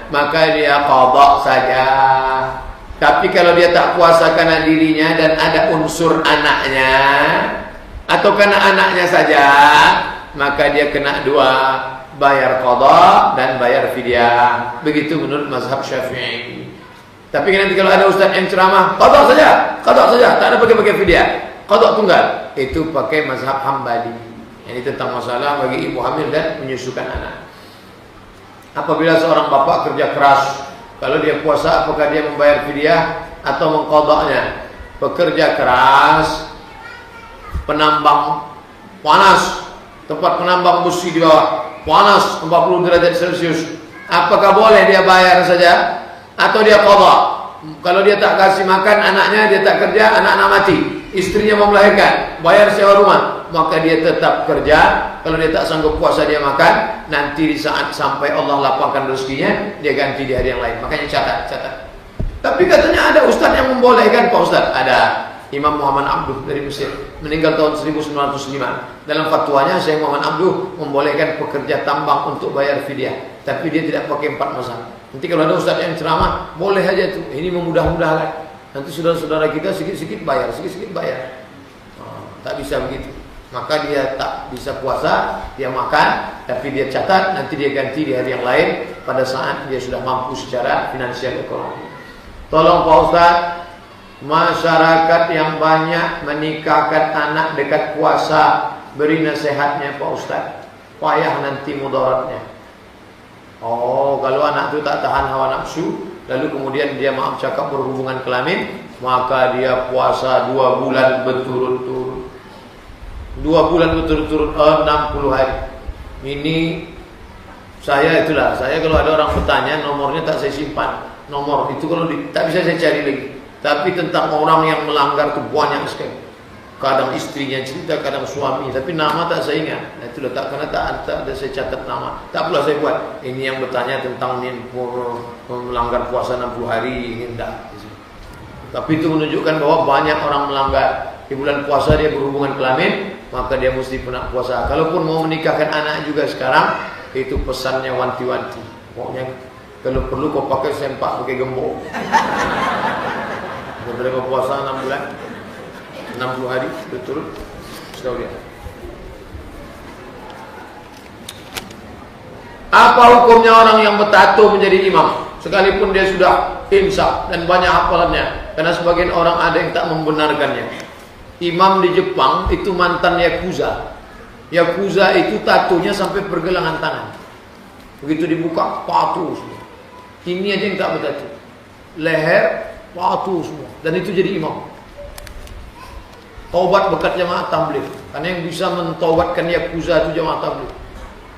Speaker 2: maka dia qadha saja. Tapi kalau dia tak puasa karena dirinya dan ada unsur anaknya, atau karena anaknya saja, maka dia kena dua, bayar qadha dan bayar fidyah. Begitu menurut mazhab Syafi'i. Tapi nanti kalau ada ustaz yang ceramah, qadha saja, tak ada pakai fidyah, qadha tunggal, itu pakai mazhab Hambali. Ini tentang masalah bagi ibu hamil dan menyusukan anak. Apabila seorang bapak kerja keras, kalau dia puasa apakah dia membayar fidyah atau mengqadhanya? Pekerja keras, penambang panas, tempat penambang besi di bawah, panas 40 derajat Celcius. Apakah boleh dia bayar saja atau dia qadha? Kalau dia tak kasih makan anaknya, dia tak kerja, anak-anak mati, istrinya mau melahirkan, bayar sewa rumah, maka dia tetap kerja. Kalau dia tak sanggup puasa dia makan, nanti di saat sampai Allah lapangkan rezekinya, dia ganti di hari yang lain. Makanya catat. Tapi katanya ada ustaz yang membolehkan. Pak Ustaz, ada Imam Muhammad Abduh dari Mesir, meninggal tahun 1905. Dalam fatwanya Syekh Muhammad Abduh membolehkan pekerja tambang untuk bayar fidyah, tapi dia tidak pakai 4 mazhab. Nanti kalau ada ustaz yang ceramah, boleh aja tuh. Ini memudah-mudahkan. Nanti saudara-saudara kita sikit-sikit bayar. Tak bisa begitu. Maka dia tak bisa puasa, dia makan, tapi dia catat, nanti dia ganti di hari yang lain pada saat dia sudah mampu secara finansial ekonomi. Tolong Pak Ustaz, masyarakat yang banyak menikahkan anak dekat puasa, beri nasihatnya Pak Ustaz. Payah nanti mudaratnya. Oh, kalau anak itu tak tahan hawa nafsu, lalu kemudian dia maaf cakap berhubungan kelamin, maka dia puasa 2 bulan berturut-turut. 2 bulan berturut-turut 60 hari. Ini saya kalau ada orang bertanya, nomornya tak saya simpan. Nomor itu kalau tak bisa saya cari lagi. Tapi tentang orang yang melanggar itu banyak sekali. Kadang istrinya cerita, kadang suami, tapi nama tak saya ingat. Nah, itu letak karena tak ada saya catat nama. Tak pula saya buat. Ini yang bertanya tentang melanggar puasa 60 hari, ini enggak. Tapi itu menunjukkan bahwa banyak orang melanggar. Di bulan puasa dia berhubungan kelamin, maka dia mesti pernah puasa. Kalaupun mau menikahkan anak juga sekarang, itu pesannya wanti-wanti. Pokoknya kalau perlu kau pakai sempak, pakai gembok. Daripada kau puasa 6 bulan, 60 hari berturut, setahu dia. Apa hukumnya orang yang bertato menjadi imam, sekalipun dia sudah insaf dan banyak hafalannya? Karena sebagian orang ada yang tak membenarkannya. Imam di Jepang itu mantan yakuza. Yakuza itu tatonya sampai pergelangan tangan. Begitu dibuka, tato semua. Ini aja yang tak bertato. Leher, tato semua. Dan itu jadi imam. Taubat berkat jamaah tabligh. Karena yang bisa mentaubatkan yakuza itu jamaah tabligh.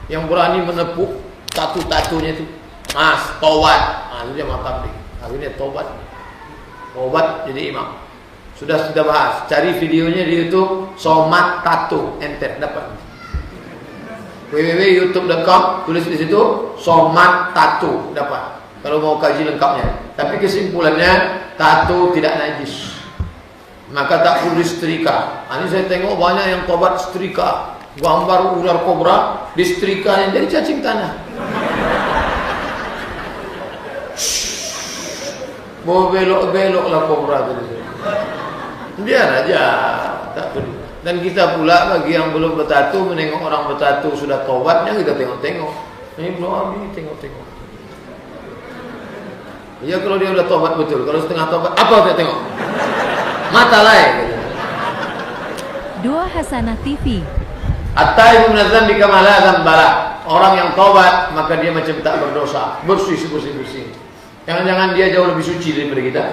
Speaker 2: Yang berani menepuk tato-tatonya itu, mas, taubat. Nah, itu jamaah tabligh. Akhirnya taubat. Taubat jadi imam. Sudah bahas. Cari videonya di YouTube, Somad Tato, enter dapat. www.youtube.com, tulis di situ Somad Tato, dapat. Kalau mau kaji lengkapnya. Tapi kesimpulannya, tato tidak najis. Maka tak perlu disetrika. Ini saya tengok banyak yang tobat setrika. Gambar ular kobra, disetrikanya jadi cacing tanah. Mau belok-beloklah kobra tadi. Biar aja, tak perlu. Dan kita pula bagi yang belum bertato, menengok orang bertato sudah tobatnya, kita tengok-tengok. Ini belum habis, tengok-tengok. Ya kalau dia sudah tobat betul, kalau setengah tobat, apa kita tengok? Mata lain.
Speaker 3: Doa Hasanah TV.
Speaker 2: At-taibu minadz dzambi kama la dzambala. Orang yang tobat maka dia macam tak berdosa, bersih. Jangan-jangan dia jauh lebih suci daripada kita.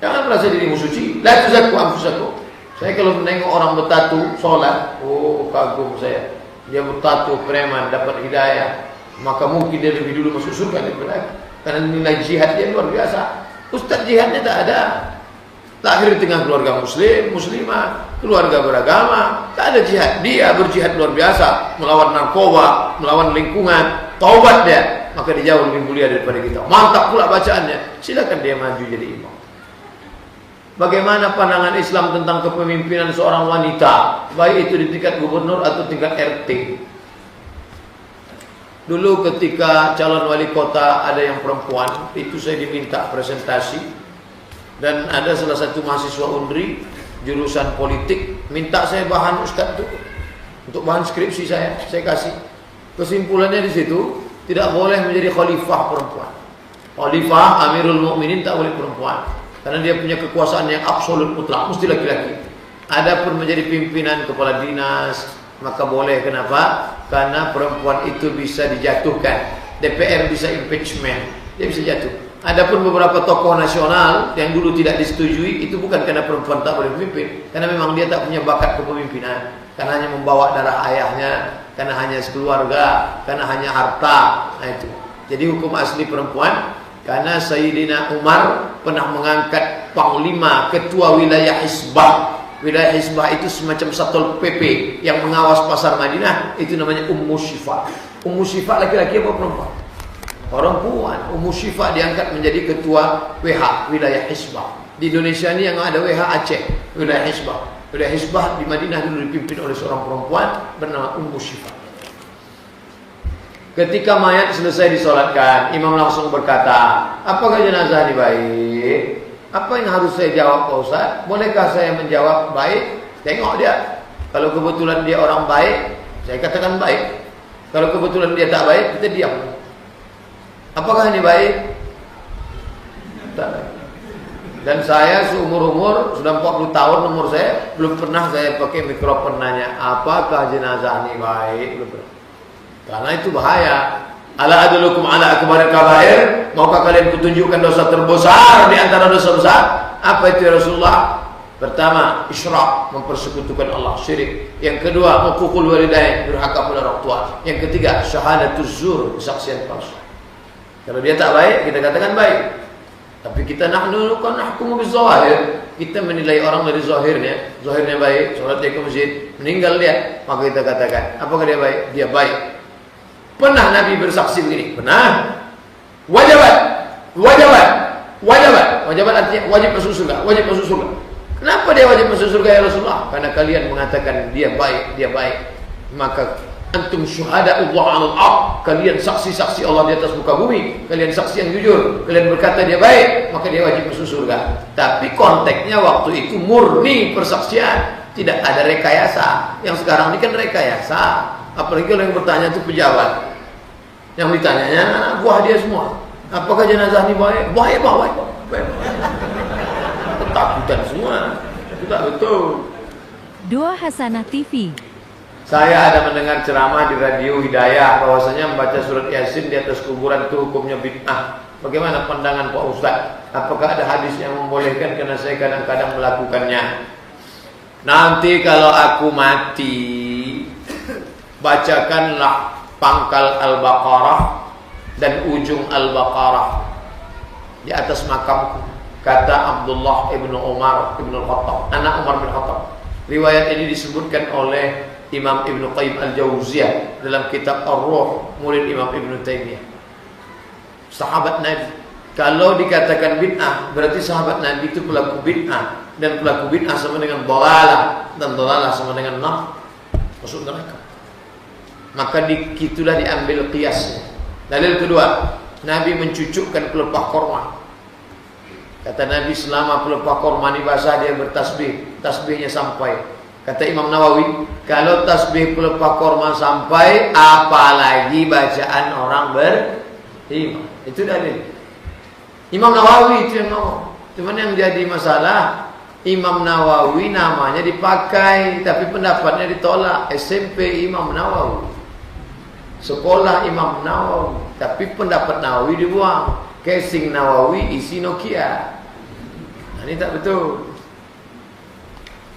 Speaker 2: Jangan merasa dirimu suci. La tuzakku anfusakum. Saya kalau menengok orang bertato sholat, oh kagum saya. Dia bertato preman dapat hidayah, maka mungkin dia lebih dulu masuk surga daripada aku. Karena nilai jihad dia luar biasa. Ustaz jihadnya tak ada. Lahir di tengah keluarga muslim, muslimah, keluarga beragama, tak ada jihad. Dia berjihad luar biasa, melawan narkoba, melawan lingkungan, taubat dia, maka dia jauh lebih mulia daripada kita. Mantap pula bacaannya. Silakan dia maju jadi imam. Bagaimana pandangan Islam tentang kepemimpinan seorang wanita, baik itu di tingkat gubernur atau tingkat RT? Dulu ketika calon wali kota ada yang perempuan, itu saya diminta presentasi. Dan ada salah satu mahasiswa Undri jurusan politik minta saya bahan Ustaz itu untuk bahan skripsi saya kasih. Kesimpulannya di situ tidak boleh menjadi khalifah perempuan. Khalifah Amirul Mukminin tak boleh perempuan karena dia punya kekuasaan yang absolut mutlak, mesti laki-laki. Adapun menjadi pimpinan kepala dinas maka boleh. Kenapa? Karena perempuan itu bisa dijatuhkan. DPR bisa impeachment, dia bisa jatuh. Adapun beberapa tokoh nasional yang dulu tidak disetujui, itu bukan karena perempuan tak boleh memimpin, karena memang dia tak punya bakat kepemimpinan, karena hanya membawa darah ayahnya, karena hanya sekeluarga, karena hanya harta. Nah itu. Jadi hukum asli perempuan, karena Sayyidina Umar pernah mengangkat panglima ketua wilayah Hisbah. Wilayah Hisbah itu semacam Satpol PP yang mengawas pasar Madinah, itu namanya Ummu Syifa. Ummu Syifa laki-laki apa perempuan? Perempuan. Ummu Syifa diangkat menjadi ketua WH wilayah Hisbah. Di Indonesia ini yang ada WH Aceh, wilayah Hisbah. Wilayah Hisbah di Madinah dulu dipimpin oleh seorang perempuan bernama Ummu Syifa. Ketika mayat selesai disolatkan, imam langsung berkata, apakah jenazah ini baik? Apa yang harus saya jawab Pak Ustaz? Bolehkah saya menjawab baik? Tengok dia. Kalau kebetulan dia orang baik, saya katakan baik. Kalau kebetulan dia tak baik, kita diam. Apakah ini baik? Tak baik. Dan saya seumur-umur, sudah 40 tahun umur saya, belum pernah saya pakai mikrofon nanya, apakah jenazah ini baik? Belum pernah. Karena itu bahaya. Ala adullukum ala akbaril kabair? Maukah kalian kutunjukkan dosa terbesar di antara dosa besar? Apa itu ya Rasulullah? Pertama, isyrak, mempersekutukan Allah, syirik. Yang kedua, memukul walidain, durhaka pada orang tua. Yang ketiga, syahadatuz zur, kesaksian palsu. Kalau dia tak baik, kita katakan baik. Tapi kita nahnu nahkumu bizawahir. Kita menilai orang dari zahirnya. Zahirnya baik, salat dia ke masjid, meninggal dia, maka kita katakan, apakah dia baik? Dia baik. Pernah Nabi bersaksi begini? Pernah. Wajibat artinya wajib masuk surga, wajib masuk surga. Kenapa dia wajib masuk surga ya Rasulullah? Karena kalian mengatakan dia baik, dia baik. Maka antum syuhada'ullah 'alal ardh, kalian saksi-saksi Allah di atas muka bumi, kalian saksi yang jujur, kalian berkata dia baik, maka dia wajib masuk surga. Tapi konteksnya waktu itu murni persaksian, tidak ada rekayasa. Yang sekarang ini kan rekayasa. Apalagi kalau yang bertanya itu pejabat. Yang ditanyanya buah dia semua. Apakah jenazah ini baik? Baik. Ketakutan semua. Tidak betul.
Speaker 3: Dua Hasanah TV.
Speaker 2: Saya ada mendengar ceramah di radio Hidayah bahwasanya membaca surat Yasin di atas kuburan itu hukumnya bid'ah. Bagaimana pandangan Pak Ustaz? Apakah ada hadis yang membolehkan? Karena saya kadang-kadang melakukannya. Nanti kalau aku mati, bacakanlah pangkal Al-Baqarah dan ujung Al-Baqarah di atas makamku, kata Abdullah ibnu Umar ibnu Khattab, anak Umar bin Khattab. Riwayat ini disebutkan oleh Imam Ibnu Qayyim Al-Jauziyah dalam kitab Ar-Ruh, murid Imam Ibnu Taimiyah. Sahabat Nabi, kalau dikatakan bid'ah, berarti sahabat Nabi itu pelaku bid'ah, dan pelaku bid'ah sama dengan dhalalah, dan dhalalah sama dengan masuk neraka. Maka itulah diambil qiyasnya. Dalil kedua, Nabi mencucukkan pelepah korma. Kata Nabi, selama pelepah korma ini basah dia bertasbih, tasbihnya sampai. Kata Imam Nawawi, kalau tasbih pelepah korma sampai, apalagi bacaan orang beriman. Itu dalil. Imam Nawawi itu yang ngomong. Cuman yang jadi masalah, Imam Nawawi namanya dipakai, tapi pendapatnya ditolak. SMP Imam Nawawi, sekolah Imam Nawawi, tapi pendapat Nawawi dibuang. Casing Nawawi isi Nokia. Nah, ini tak betul.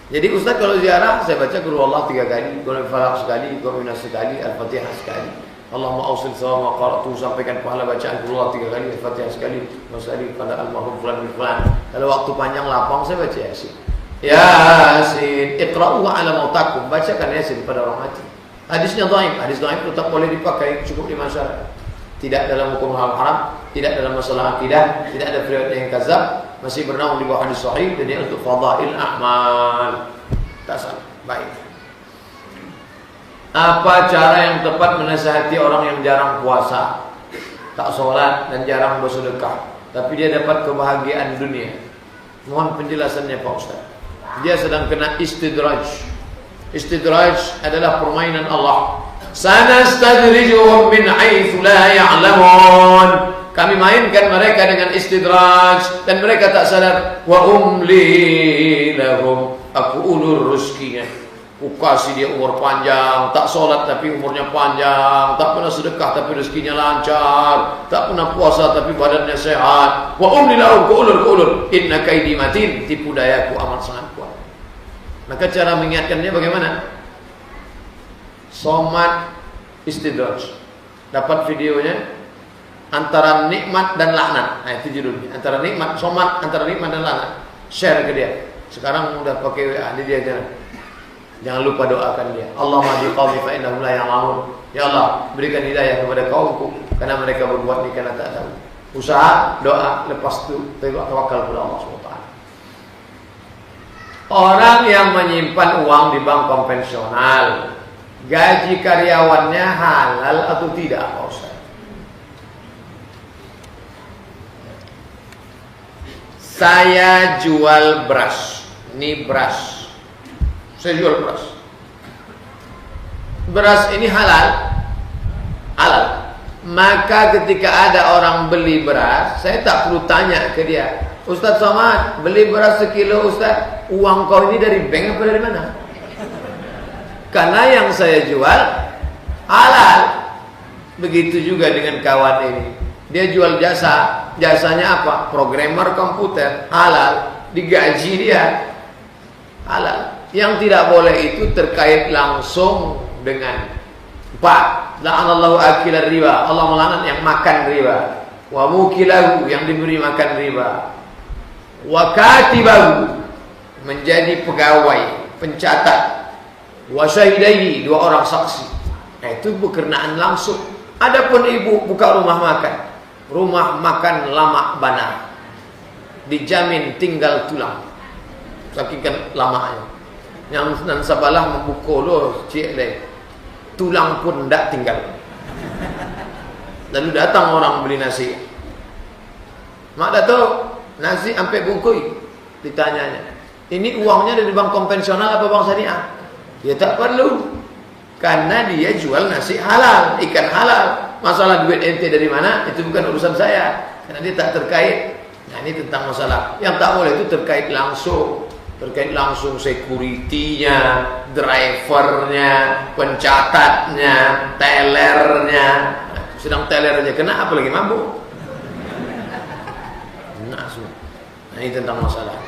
Speaker 2: Jadi Ustaz kalau ziarah, saya baca Qul Huwallahu 3 kali, Qul Falaq sekali, Qul Minas sekali, Al-Fatihah sekali. Allahumma awsil sawa wa qara'tu, sampaikan pahala bacaan Qul Huwallahu 3 kali, Al-Fatihah sekali, wasali pada almarhum fulan bin fulan. Kalau waktu panjang lapang saya baca Yasin. Yasin, iqra'uhu 'ala mautakum, bacakan Yasin pada orang mati. Hadisnya dhaif, hadis dhaif tetap boleh dipakai, cukup di masyarakat. Tidak dalam hukum haram, tidak dalam masalah akidah, tidak ada riwayat yang kadzab, masih bernaung di bawah hadis sahih, dan dia untuk fadail a'mal. Tak salah, baik. Apa cara yang tepat menasihati orang yang jarang puasa, tak sholat dan jarang bersedekah, tapi dia dapat kebahagiaan dunia? Mohon penjelasannya Pak Ustaz. Dia sedang kena istidraj. Istidraj adalah permainan Allah. Sanastadrijuhum min haitsu la ya'lamun. Kami mainkan mereka dengan istidraj dan mereka tak sadar. Wa umli lahum, aku ulur rezekinya. Ku kasih dia umur panjang, tak solat tapi umurnya panjang, tak pernah sedekah tapi rezekinya lancar, tak pernah puasa tapi badannya sehat. Wa umli lahum, ku ulur. Inna kaidi matin, tipu dayaku amat sangat kuat. Maka cara mengingatkannya bagaimana? Somat istidraj. Dapat videonya, antara nikmat dan laknat. Nah, itu judulnya. Antara nikmat, somat antara nikmat dan laknat. Share ke dia. Sekarang udah pakai WA, dia jangan lupa doakan dia. Allahumma hdi qaumi fa innahum la ya'lamun. Ya Allah, berikan hidayah kepada kaumku karena mereka berbuat ini karena tak tahu. Usaha, doa, lepas itu tawakal kepada Allah SWT. Orang yang menyimpan uang di bank konvensional, gaji karyawannya halal atau tidak, Pak Ustaz? Saya jual beras. Ini beras. Saya jual beras. Beras ini halal. Halal. Maka ketika ada orang beli beras, saya tak perlu tanya ke dia, Ustaz Somad, beli beras sekilo Ustaz, uang kau ini dari bank apa dari mana? Karena yang saya jual halal. Begitu juga dengan kawan ini. Dia jual jasa. Jasanya apa? Programmer komputer. Halal. Digaji dia. Halal. Yang tidak boleh itu terkait langsung dengan empat. La'anallahu akilar riba. Allah melaknat yang makan riba. Wa mukilahu, yang diberi makan riba. Wa katibahu, menjadi pegawai, pencatat. Wa syahidaihi, 2 orang saksi. Nah, itu berkenaan langsung. Adapun ibu buka rumah makan. Rumah makan lama bana. Dijamin tinggal tulang. Saking kan lamanya. Yang nan sabalah membuka loh cik le. Tulang pun tidak tinggal. Lalu datang orang beli nasi. Mak Dato, nasi sampai bungkui. Ditanyanya, ini uangnya dari bank konvensional apa bank syariah? Ya tak perlu. Karena dia jual nasi halal, ikan halal. Masalah duit ente dari mana, itu bukan urusan saya. Karena dia tak terkait. Nah, ini tentang masalah. Yang tak boleh itu terkait langsung. Terkait langsung security-nya, drivernya, pencatatnya, tellernya. Nah, sedang teller aja kena, apalagi mabuk. Nah, ini tentang masalah.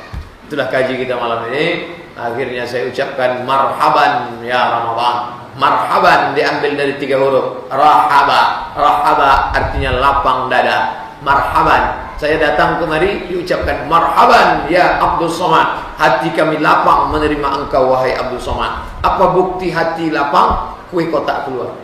Speaker 2: Itulah kaji kita malam ini. Akhirnya saya ucapkan marhaban ya Ramadan. Marhaban diambil dari 3 huruf. Rahaba. Rahaba artinya lapang dada. Marhaban. Saya datang kemari diucapkan marhaban ya Abdul Somad. Hati kami lapang menerima engkau wahai Abdul Somad. Apa bukti hati lapang? Kue kotak keluar.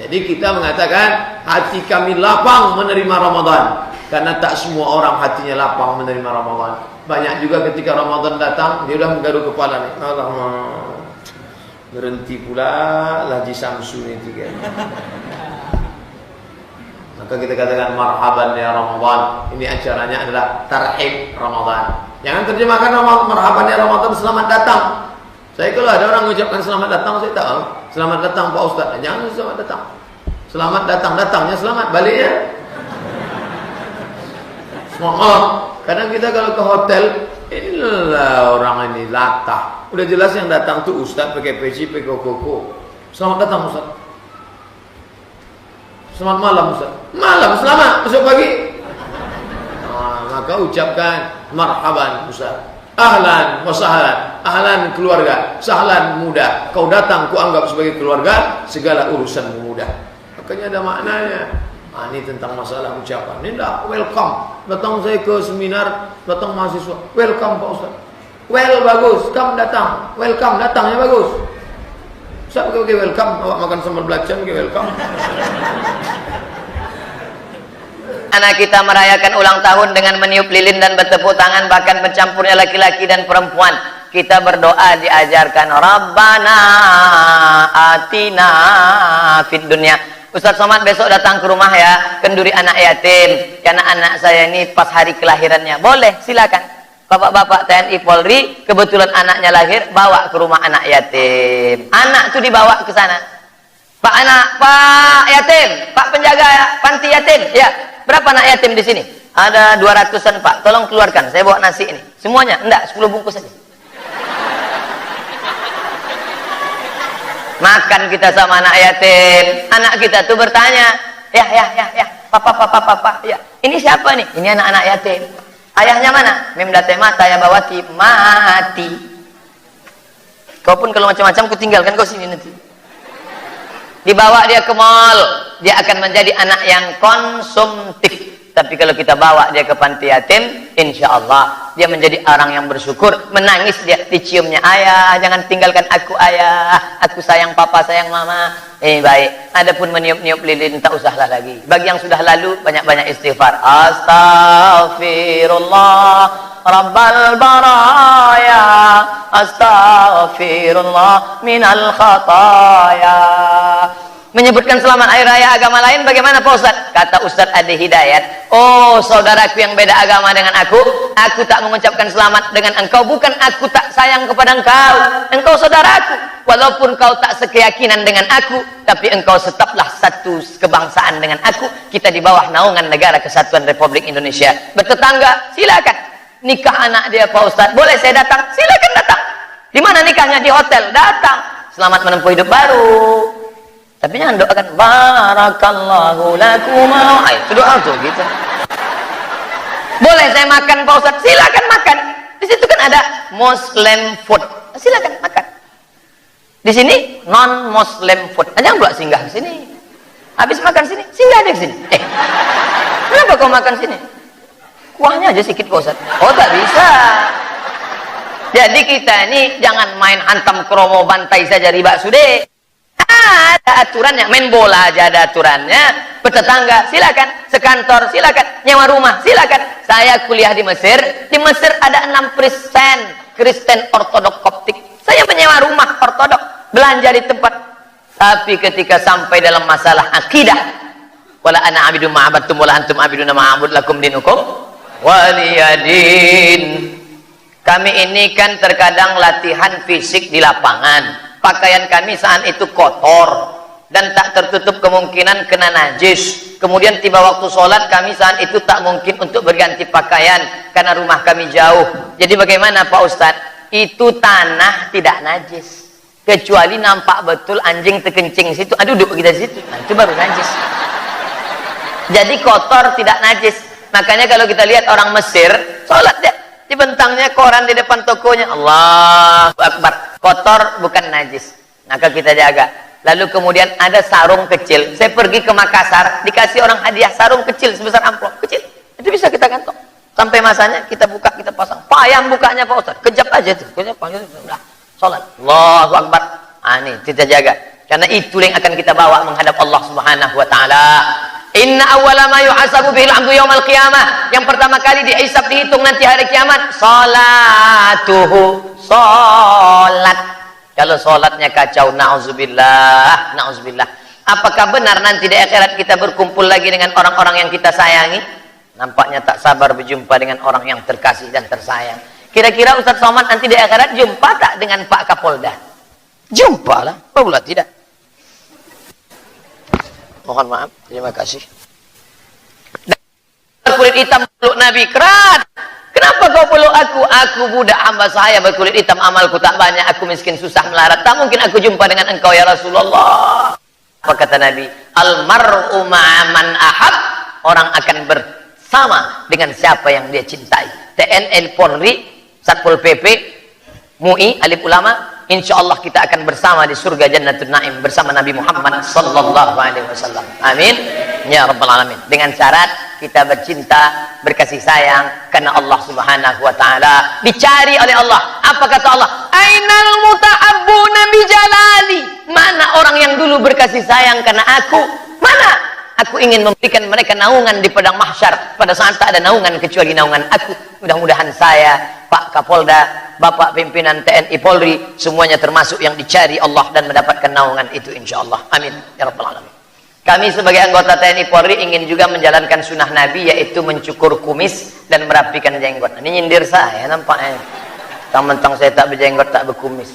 Speaker 2: Jadi kita mengatakan hati kami lapang menerima Ramadan. Karena tak semua orang hatinya lapang menerima Ramadan. Banyak juga ketika Ramadan datang dia sudah menggaruk kepala nih. Allah, berhenti pula Haji Samsu ini tiga. Maka kita katakan marhaban ya Ramadan. Ini acaranya adalah tarhib Ramadan. Jangan terjemahkan marhaban ya Ramadan selamat datang. Saya kalau ada orang mengucapkan selamat datang, saya tahu selamat datang Pak Ustaz. Jangan selamat datang. Selamat datang, datangnya selamat, baliknya semangat. Kadang kita kalau ke hotel, inilah orang ini latah. Udah jelas yang datang tuh Ustaz pakai peci, pakai koko. Selamat datang Ustaz. Selamat malam Ustaz. Malam, selamat, besok pagi. Nah, maka ucapkan marhaban Ustaz. Ahlan wa sahlan. Ahlan keluarga, sahlan muda. Kau datang ku anggap sebagai keluarga, segala urusan mudah. Makanya ada maknanya. Nah, ini tentang masalah ucapan. Ini dah welcome. Datang saya ke seminar, datang mahasiswa. Welcome Pak Ustaz. Well bagus, come datang. Welcome datangnya bagus. Ustaz pakai welcome, awak makan sambal belacan pakai welcome.
Speaker 4: Anak kita merayakan ulang tahun dengan meniup lilin dan bertepuk tangan, bahkan bercampurnya laki-laki dan perempuan. Kita berdoa diajarkan Rabbana atina fid dunya. Ustaz Somad besok datang ke rumah ya, kenduri anak yatim. Karena anak saya ini pas hari kelahirannya. Boleh, silakan. Bapak-bapak TNI Polri, kebetulan anaknya lahir, bawa ke rumah anak yatim. Anak itu dibawa ke sana. Pak yatim, Pak penjaga panti yatim, ya. Berapa anak yatim di sini? Ada 200-an Pak. Tolong keluarkan, saya bawa nasi ini. Semuanya? Enggak, 10 bungkus saja. Makan kita sama anak yatim. Anak kita tuh bertanya, ya, papa, ya. Ini siapa nih? Ini anak-anak yatim. Ayahnya mana? Memdate mata ya bawati mati. Kau pun kalau macam-macam ku tinggalkan kau sini nanti. Dibawa dia ke mall, dia akan menjadi anak yang konsumtif. Tapi kalau kita bawa dia ke panti yatim, insya Allah dia menjadi orang yang bersyukur. Menangis dia, diciumnya ayah, jangan tinggalkan aku ayah, aku sayang papa, sayang mama. Baik. Adapun meniup-niup lilin tak usahlah lagi. Bagi yang sudah lalu banyak-banyak istighfar. Astaghfirullah Rabbal baraya, astaghfirullah minal khataya. Menyebutkan selamat hari raya agama lain bagaimana Pak Ustaz? Kata Ustaz Adi Hidayat, oh saudaraku yang beda agama dengan aku tak mengucapkan selamat dengan engkau, bukan aku tak sayang kepada engkau saudaraku. Walaupun kau tak sekeyakinan dengan aku, tapi engkau tetaplah satu kebangsaan dengan aku. Kita di bawah naungan Negara Kesatuan Republik Indonesia. Bertetangga, silakan. Nikah anak dia Pak Ustaz, boleh saya datang? Silakan datang. Di mana nikahnya? Di hotel, datang. Selamat menempuh hidup baru. Tapi jangan doakan barakallahu lakuma. Itu doa tuh gitu. Boleh saya makan Pak Ustaz? Silakan makan. Di situ kan ada Muslim food. Silakan makan. Di sini non Muslim food. Jangan pula singgah ke sini. Habis makan sini, singgah aja ke sini. Kenapa kau makan sini? Kuahnya aja sedikit Pak Ustaz. Oh, tak bisa. Jadi kita ini jangan main hantam kromo bantai saja riba sudah. Ada aturannya, main bola aja ada aturannya. Bertetangga silakan, sekantor silakan, nyewa rumah silakan. Saya kuliah di Mesir ada 6% Kristen Ortodok Koptik. Saya menyewa rumah Ortodok, belanja di tempat. Tapi ketika sampai dalam masalah akidah, wala ana abidu ma'abadtum wala antum abiduna ma'abud lakum dinukum waliyadin. Kami ini kan terkadang latihan fisik di lapangan. Pakaian kami saat itu kotor dan tak tertutup kemungkinan kena najis. Kemudian tiba waktu sholat kami saat itu tak mungkin untuk berganti pakaian karena rumah kami jauh. Jadi bagaimana Pak Ustadz? Itu tanah tidak najis. Kecuali nampak betul anjing terkencing situ, duduk kita di situ. Nah, itu baru najis. Jadi kotor tidak najis. Makanya kalau kita lihat orang Mesir, sholat dia dibentangnya koran di depan tokonya, Allahu Akbar. Kotor bukan najis. Maka kita jaga. Lalu kemudian ada sarung kecil. Saya pergi ke Makassar, dikasih orang hadiah sarung kecil sebesar amplop kecil. Itu bisa kita kantong. Sampai masanya kita buka, kita pasang. Payah bukanya Pak Ustaz. Kejap aja tuh. Kejap aja udah salat. Allahu Akbar. Ini kita jaga. Karena itu yang akan kita bawa menghadap Allah Subhanahu wa taala. Inna awwala ma yuhasabu bihil 'abdu yaumal qiyamah. Yang pertama kali dihisab dihitung nanti hari kiamat salatuhu, salat. Kalau salatnya kacau, nauzubillah, nauzubillah. Apakah benar nanti di akhirat kita berkumpul lagi dengan orang-orang yang kita sayangi? Nampaknya tak sabar berjumpa dengan orang yang terkasih dan tersayang. Kira-kira Ustaz Somad nanti di akhirat jumpa tak dengan Pak Kapolda? Jumpa lah, pula tidak. Mohon maaf, terima kasih. Berkulit hitam peluk Nabi kerat. Kenapa kau peluk aku? Aku budak hamba saya berkulit hitam, amalku tak banyak, aku miskin susah melarat. Tak mungkin aku jumpa dengan engkau ya Rasulullah. Apa kata Nabi? Almar'u ma'aman ahab. Orang akan bersama dengan siapa yang dia cintai. TNI, Polri, Satpol PP, MUI, alim ulama. Insyaallah kita akan bersama di surga Jannatul Naim bersama Nabi Muhammad sallallahu alaihi wasallam. Amin ya rabbal alamin. Dengan syarat kita bercinta, berkasih sayang karena Allah Subhanahu wa taala. Dicari oleh Allah. Apa kata Allah? Ainal muta'abbuna bi jalali. Mana orang yang dulu berkasih sayang karena aku? Mana? Aku ingin memberikan mereka naungan di padang mahsyar pada saat tak ada naungan kecuali naungan aku. Mudah-mudahan saya, Pak Kapolda, Bapak pimpinan TNI Polri, semuanya termasuk yang dicari Allah dan mendapatkan naungan itu insyaallah. Amin ya rabbal alamin. Kami sebagai anggota TNI Polri ingin juga menjalankan sunnah Nabi, yaitu mencukur kumis dan merapikan jenggot. Ini nyindir saya nampaknya. Mentang-mentang saya tak berjenggot, tak berkumis.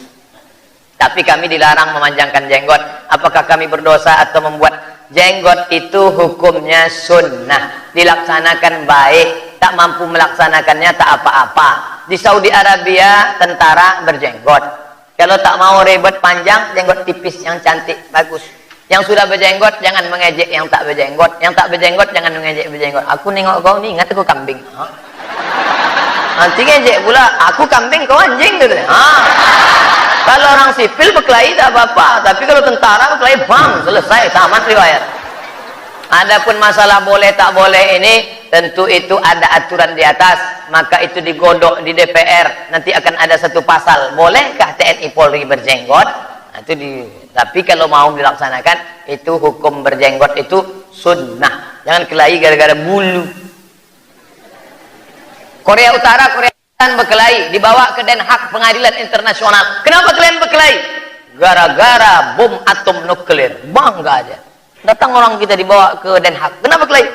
Speaker 4: Tapi kami dilarang memanjangkan jenggot. Apakah kami berdosa atau membuat jenggot itu hukumnya sunnah, dilaksanakan baik, tak mampu melaksanakannya tak apa-apa. Di Saudi Arabia tentara berjenggot. Kalau tak mau ribet panjang, jenggot tipis yang cantik, bagus. Yang sudah berjenggot jangan mengejek yang tak berjenggot. Yang tak berjenggot jangan mengejek berjenggot. Aku nengok kau ni, ingat aku kambing. Nanti ngejek pula, aku kambing kau anjing gitu. Kalau orang sipil berkelahi tak apa-apa, tapi kalau tentara berkelahi, bang, selesai, tamat riwayat. Adapun masalah boleh tak boleh ini, tentu itu ada aturan di atas, maka itu digodok di DPR. Nanti akan ada satu pasal, bolehkah TNI Polri berjenggot? Nah, tapi kalau mau dilaksanakan, itu hukum berjenggot itu sunnah. Jangan kelahi gara-gara bulu. Korea Utara, Korea berkelahi, dibawa ke Den Haag pengadilan internasional. Kenapa kalian berkelahi? Gara-gara bom atom nuklir. Bangga aja. Datang orang kita dibawa ke Den Haag. Kenapa kelahi?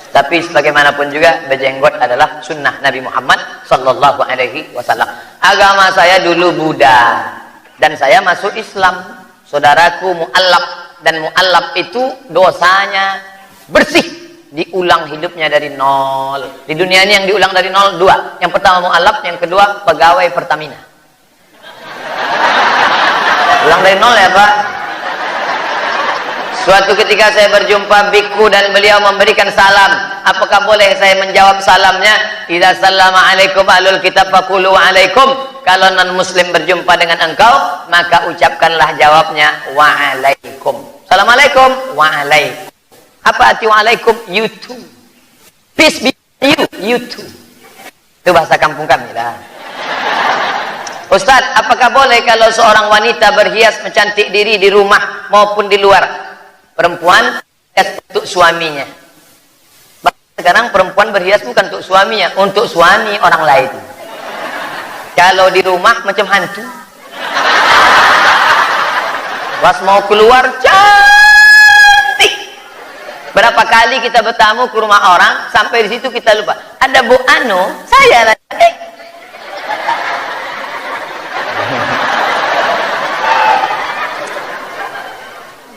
Speaker 4: Tapi sebagaimanapun juga berjenggot adalah sunnah Nabi Muhammad sallallahu alaihi wasallam. Agama saya dulu Buddha dan saya masuk Islam. Saudaraku mu'allaf, dan mu'allaf itu dosanya bersih. Diulang hidupnya dari nol. Di dunia ini yang diulang dari nol dua. Yang pertama mu'alaf, yang kedua pegawai Pertamina. Ulang dari nol ya Pak. Suatu ketika saya berjumpa biku dan beliau memberikan salam. Apakah boleh saya menjawab salamnya? Idza sallama alaikum ahlul kitab faqulu alaikum. Kalau non muslim berjumpa dengan engkau, maka ucapkanlah jawabnya wa alaikum. Assalamualaikum wa alaikum. Apa arti wa alaikum? You too. Peace be you, you too. Itu bahasa kampung kami lah. Ustaz, apakah boleh kalau seorang wanita berhias mencantik diri di rumah maupun di luar? Perempuan berhias untuk suaminya. Sekarang perempuan berhias bukan untuk suaminya, untuk suami orang lain. Kalau di rumah macam hantu. Pas mau keluar cantik. Berapa kali kita bertamu ke rumah orang, sampai di situ kita lupa. Ada Bu Anu, saya lah.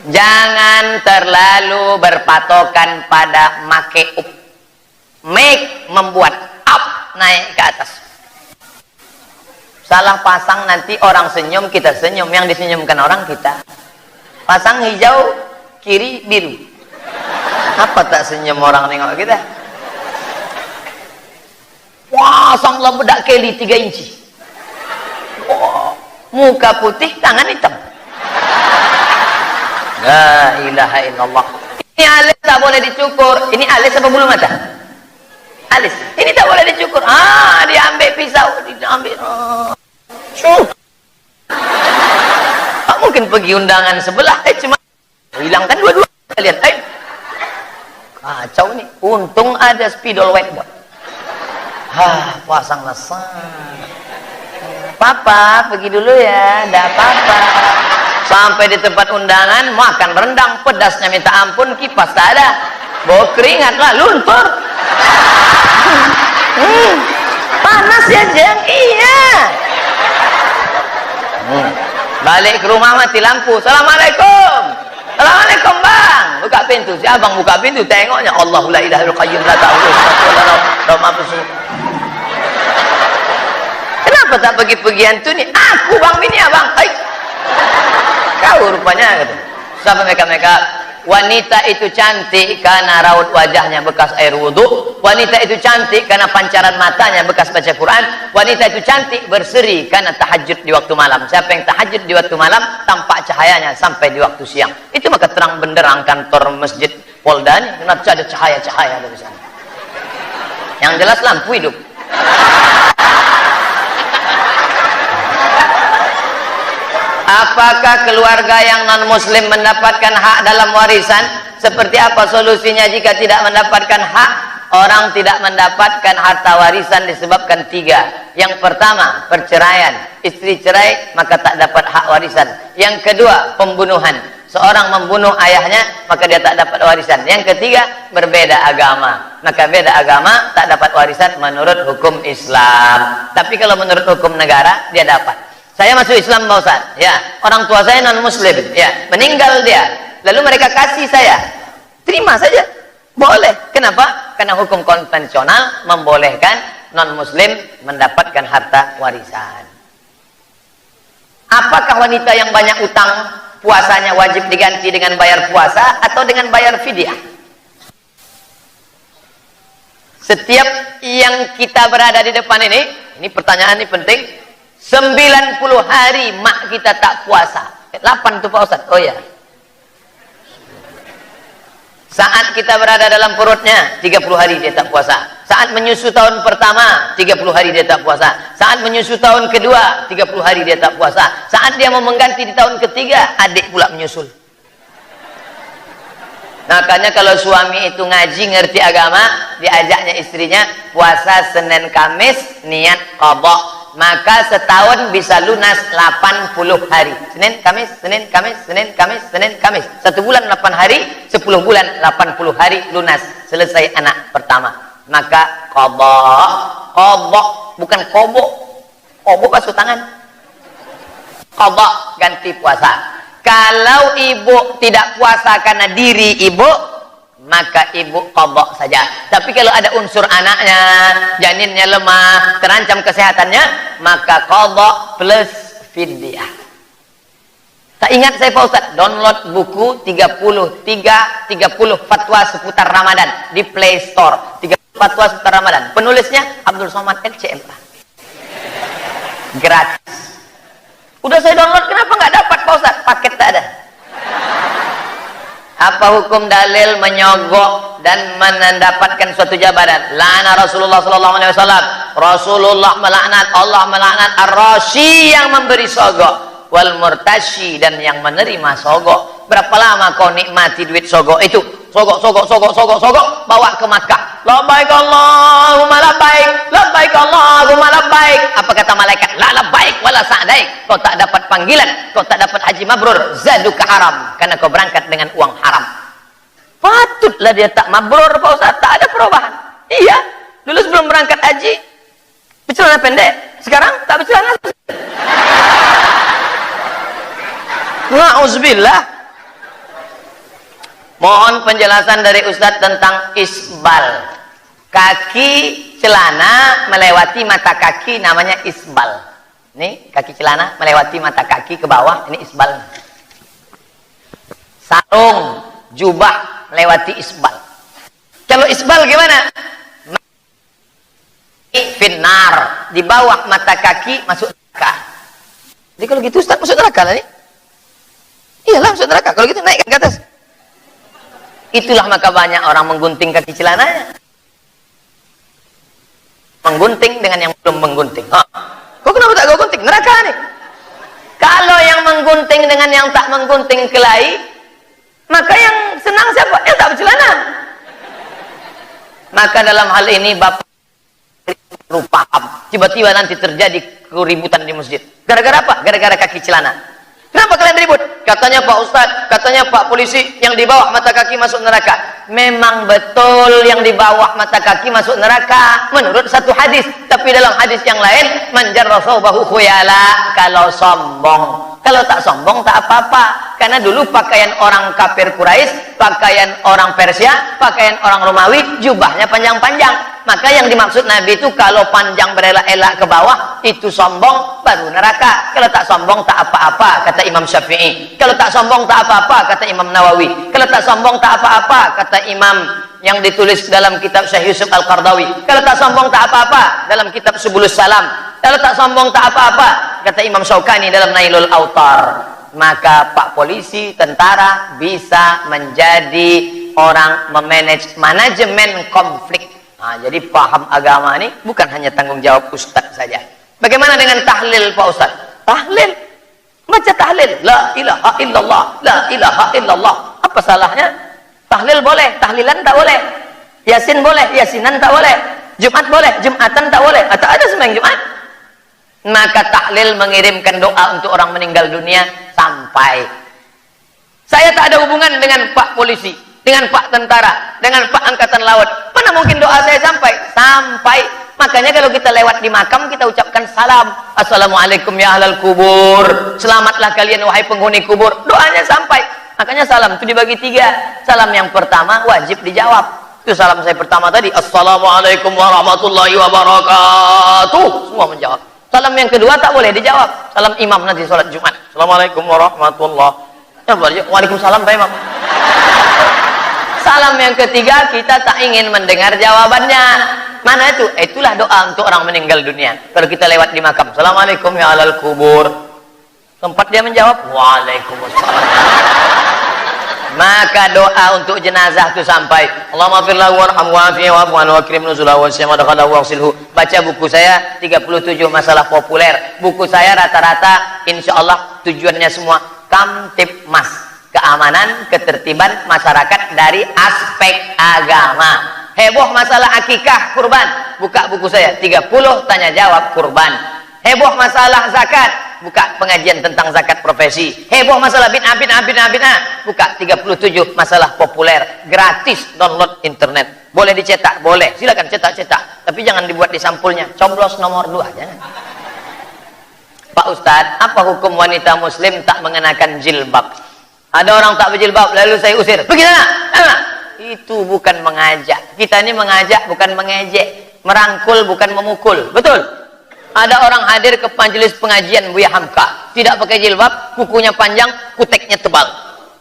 Speaker 4: Jangan terlalu berpatokan pada make up. Make membuat up, naik ke atas. Salah pasang nanti orang senyum, kita senyum. Yang disenyumkan orang kita. Pasang hijau, kiri biru. Apa tak senyum orang nengok kita? Wah, sanglah bedak keli 3 inci. Wah, muka putih, tangan hitam. La ilaha illallah. Ini alis tak boleh dicukur. Ini alis apa bulu mata? Alis. Ini tak boleh dicukur. Diambil pisau, diambil. Tak mungkin pergi undangan sebelah. Cuma hilangkan dua-dua. Lihat, kacau nih. Untung ada spidol whiteboard. Pasang lesang. Papa, pergi dulu ya. Tidak apa-apa. Sampai di tempat undangan, makan rendang, pedasnya minta ampun, kipas tak ada. Bawa keringat lah, luntur. Panas ya Jeng? Iya. Balik ke rumah mati lampu. Assalamualaikum. Assalamualaikum bang. Buka pintu. Si abang buka pintu, tengoknya Allahu la ilaha illa qayyum la ta'khudhuhu. Kenapa tak pergi-pergi antu nih? Aku bang ini abang. Kau rupanya gitu. Sampai mereka wanita itu cantik karena raut wajahnya bekas air wudhu. Wanita itu cantik karena pancaran matanya bekas baca Quran. Wanita itu cantik berseri karena tahajud di waktu malam. Siapa yang tahajud di waktu malam, tampak cahayanya sampai di waktu siang. Itu maka terang benderang kantor masjid Polda ini. Kenapa ada cahaya-cahaya dari sana? Yang jelas lampu hidup. Apakah keluarga yang non-muslim mendapatkan hak dalam warisan? Seperti apa solusinya jika tidak mendapatkan hak? Orang tidak mendapatkan harta warisan disebabkan 3. Yang pertama, perceraian. Istri cerai, maka tak dapat hak warisan. Yang kedua, pembunuhan. Seorang membunuh ayahnya, maka dia tak dapat warisan. Yang ketiga, berbeda agama. Maka beda agama, tak dapat warisan menurut hukum Islam. Tapi kalau menurut hukum negara, dia dapat. Saya masuk Islam Pak Ustaz, ya, orang tua saya non muslim, ya, meninggal dia, lalu mereka kasih saya, terima saja, boleh. Kenapa? Karena hukum konvensional membolehkan non muslim mendapatkan harta warisan. Apakah wanita yang banyak utang puasanya wajib diganti dengan bayar puasa atau dengan bayar fidyah? Setiap yang kita berada di depan ini pertanyaan ini penting. 90 hari mak kita tak puasa. 8 tuh Pak Ustaz. Oh ya. Saat kita berada dalam perutnya, 30 hari dia tak puasa. Saat menyusu tahun pertama, 30 hari dia tak puasa. Saat menyusu tahun kedua, 30 hari dia tak puasa. Saat dia mau mengganti di tahun ketiga, adik pula menyusul. Makanya kalau suami itu ngaji, ngerti agama, diajaknya istrinya puasa Senin Kamis, niat qadha. Maka setahun bisa lunas 80 hari. Senin, Kamis, Senin, Kamis, Senin, Kamis, Senin, Kamis. 1 bulan 8 hari, 10 bulan 80 hari lunas. Selesai anak pertama. Maka qadha, bukan kobo. Kobo basuh tangan. Qadha, ganti puasa. Kalau ibu tidak puasa karena diri ibu, maka ibu qadha saja. Tapi kalau ada unsur anaknya, janinnya lemah, terancam kesehatannya, maka qadha plus fidyah. Tak ingat saya Pak Ustaz, download buku 30 fatwa seputar Ramadan di Play Store. 30 fatwa seputar Ramadan. Penulisnya Abdul Somad LCMA. Gratis. Udah saya download, kenapa nggak dapat Pak Ustaz? Paket tak ada. Apa hukum dalil menyogok dan mendapatkan suatu jabatan? La'ana Rasulullah sallallahu alaihi wasallam. Rasulullah melaknat, Allah melaknat ar-rashi yang memberi sogok. Wal murtashi dan yang menerima sogok. Berapa lama kau nikmati duit sogok itu? Sogok, bawa ke Makkah. Labbaik Allahumma labbaik, labbaik Allahumma labbaik. Apa kata malaikat? La labbaik wala sa'daik. Kau tak dapat panggilan, kau tak dapat haji mabrur, zaduka haram, karena kau berangkat dengan uang haram. Patutlah dia tak mabrur Pak Ustaz, tak ada perubahan. Iya, dulu sebelum berangkat haji bercelana pendek, sekarang tak bercelana. Na'udzubillah. Mohon penjelasan dari Ustadz tentang isbal. Kaki celana melewati mata kaki namanya isbal. Ini kaki celana melewati mata kaki ke bawah, ini isbal. Sarung, jubah melewati isbal. Kalau isbal gimana? Finnar, di bawah mata kaki masuk neraka. Jadi kalau gitu Ustadz masuk neraka lah nih. Iyalah masuk neraka. Kalau gitu naik ke atas. Itulah maka banyak orang menggunting kaki celananya. Menggunting dengan yang belum menggunting. Kok kenapa tak kau gunting? Neraka nih. Kalau yang menggunting dengan yang tak menggunting kelahi, maka yang senang siapa? Yang tak bercelana. Maka dalam hal ini Bapak perlu paham. Tiba-tiba nanti terjadi keributan di masjid. Gara-gara apa? Gara-gara kaki celana. Kenapa kalian ribut? Katanya Pak Ustadz, katanya Pak Polisi, yang di bawah mata kaki masuk neraka. Memang betul yang di bawah mata kaki masuk neraka menurut satu hadis. Tapi dalam hadis yang lain, man jarra thawbahu khuyala, kalau sombong. Kalau tak sombong tak apa-apa. Karena dulu pakaian orang kafir Quraisy, pakaian orang Persia, pakaian orang Romawi, jubahnya panjang-panjang. Maka yang dimaksud Nabi itu kalau panjang berelak-elak ke bawah itu sombong, baru neraka. Kalau tak sombong tak apa-apa, kata Imam Syafi'i. Kalau tak sombong tak apa-apa, kata Imam Nawawi. Kalau tak sombong tak apa-apa, kata Imam yang ditulis dalam kitab Syekh Yusuf Al-Qardawi. Kalau tak sombong tak apa-apa, dalam kitab Subulus Salam. Kalau tak sombong tak apa-apa, kata Imam Syaukani dalam Nailul Autar. Maka Pak Polisi, tentara bisa menjadi orang memanage manajemen konflik. Nah, jadi paham agama ini bukan hanya tanggung jawab Ustadz saja. Bagaimana dengan tahlil Pak Ustadz? Tahlil, baca tahlil, la ilaha illallah, la ilaha illallah. Apa salahnya? Tahlil boleh, tahlilan tak boleh. Yasin boleh, yasinan tak boleh. Jumat boleh, jumatan tak boleh. Atau ada sembahyang Jumat. Maka tahlil mengirimkan doa untuk orang meninggal dunia sampai. Saya tak ada hubungan dengan Pak Polisi, dengan Pak Tentara, dengan Pak Angkatan Laut. Mana mungkin doa saya sampai? Sampai. Makanya kalau kita lewat di makam, kita ucapkan salam. Assalamualaikum ya ahlal kubur. Selamatlah kalian wahai penghuni kubur. Doanya sampai. Makanya salam itu dibagi 3. Salam yang pertama wajib dijawab. Itu salam saya pertama tadi. Assalamualaikum warahmatullahi wabarakatuh. Semua menjawab. Salam yang kedua tak boleh dijawab. Salam imam nanti sholat Jumat. Assalamualaikum warahmatullahi wabarakatuh. Waalaikumsalam Pak Imam. Salam yang ketiga kita tak ingin mendengar jawabannya. Mana itu? Itulah doa untuk orang meninggal dunia. Kalau kita lewat di makam, Assalamualaikum ya alal kubur. Tempat dia menjawab, Waalaikumsalam. Maka doa untuk jenazah itu sampai. Allahumma fir lahu warhamhu wa'afihi wa'fu anhu wa akrim nuzulahu wa syama dakhalahu waghsilhu. Baca buku saya 37 masalah populer. Buku saya rata-rata insyaallah tujuannya semua Kamtibmas. Keamanan, ketertiban masyarakat dari aspek agama. Heboh masalah akikah kurban, buka buku saya 30 tanya jawab kurban. Heboh masalah zakat, buka pengajian tentang zakat profesi. Heboh masalah bid'ah, buka 37 masalah populer, gratis, download internet. Boleh dicetak, boleh, silakan cetak, tapi jangan dibuat di sampulnya, coblos nomor 2 jangan. Pak Ustadz, apa hukum wanita muslim tak mengenakan jilbab? Ada orang tak berjilbab, lalu saya usir. Pergi sana. Itu bukan mengajak. Kita ini mengajak bukan mengejek, merangkul bukan memukul. Betul? Ada orang hadir ke majelis pengajian Buya Hamka, tidak pakai jilbab, kukunya panjang, kuteknya tebal.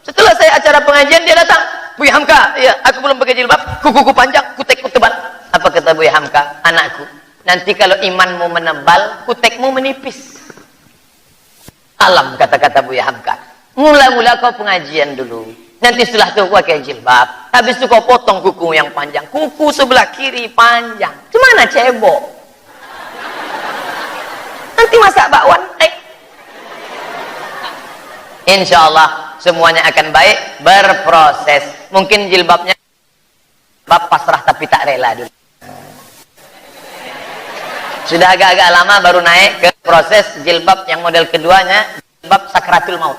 Speaker 4: Setelah saya acara pengajian, dia datang, Buya Hamka, iya, aku belum pakai jilbab, kukuku panjang, kutekku tebal. Apa kata Buya Hamka? Anakku, nanti kalau imanmu menebal, kutekmu menipis. Alam, kata-kata Buya Hamka. Mula-mula kau pengajian dulu. Nanti setelah itu pakai jilbab. Habis itu kau potong kuku yang panjang. Kuku sebelah kiri panjang. Gimana cebok? Nanti masak bakwan. Insya Allah semuanya akan baik, berproses. Mungkin jilbabnya pasrah tapi tak rela dulu. Sudah agak-agak lama baru naik ke proses jilbab yang model keduanya, jilbab sakratul maut.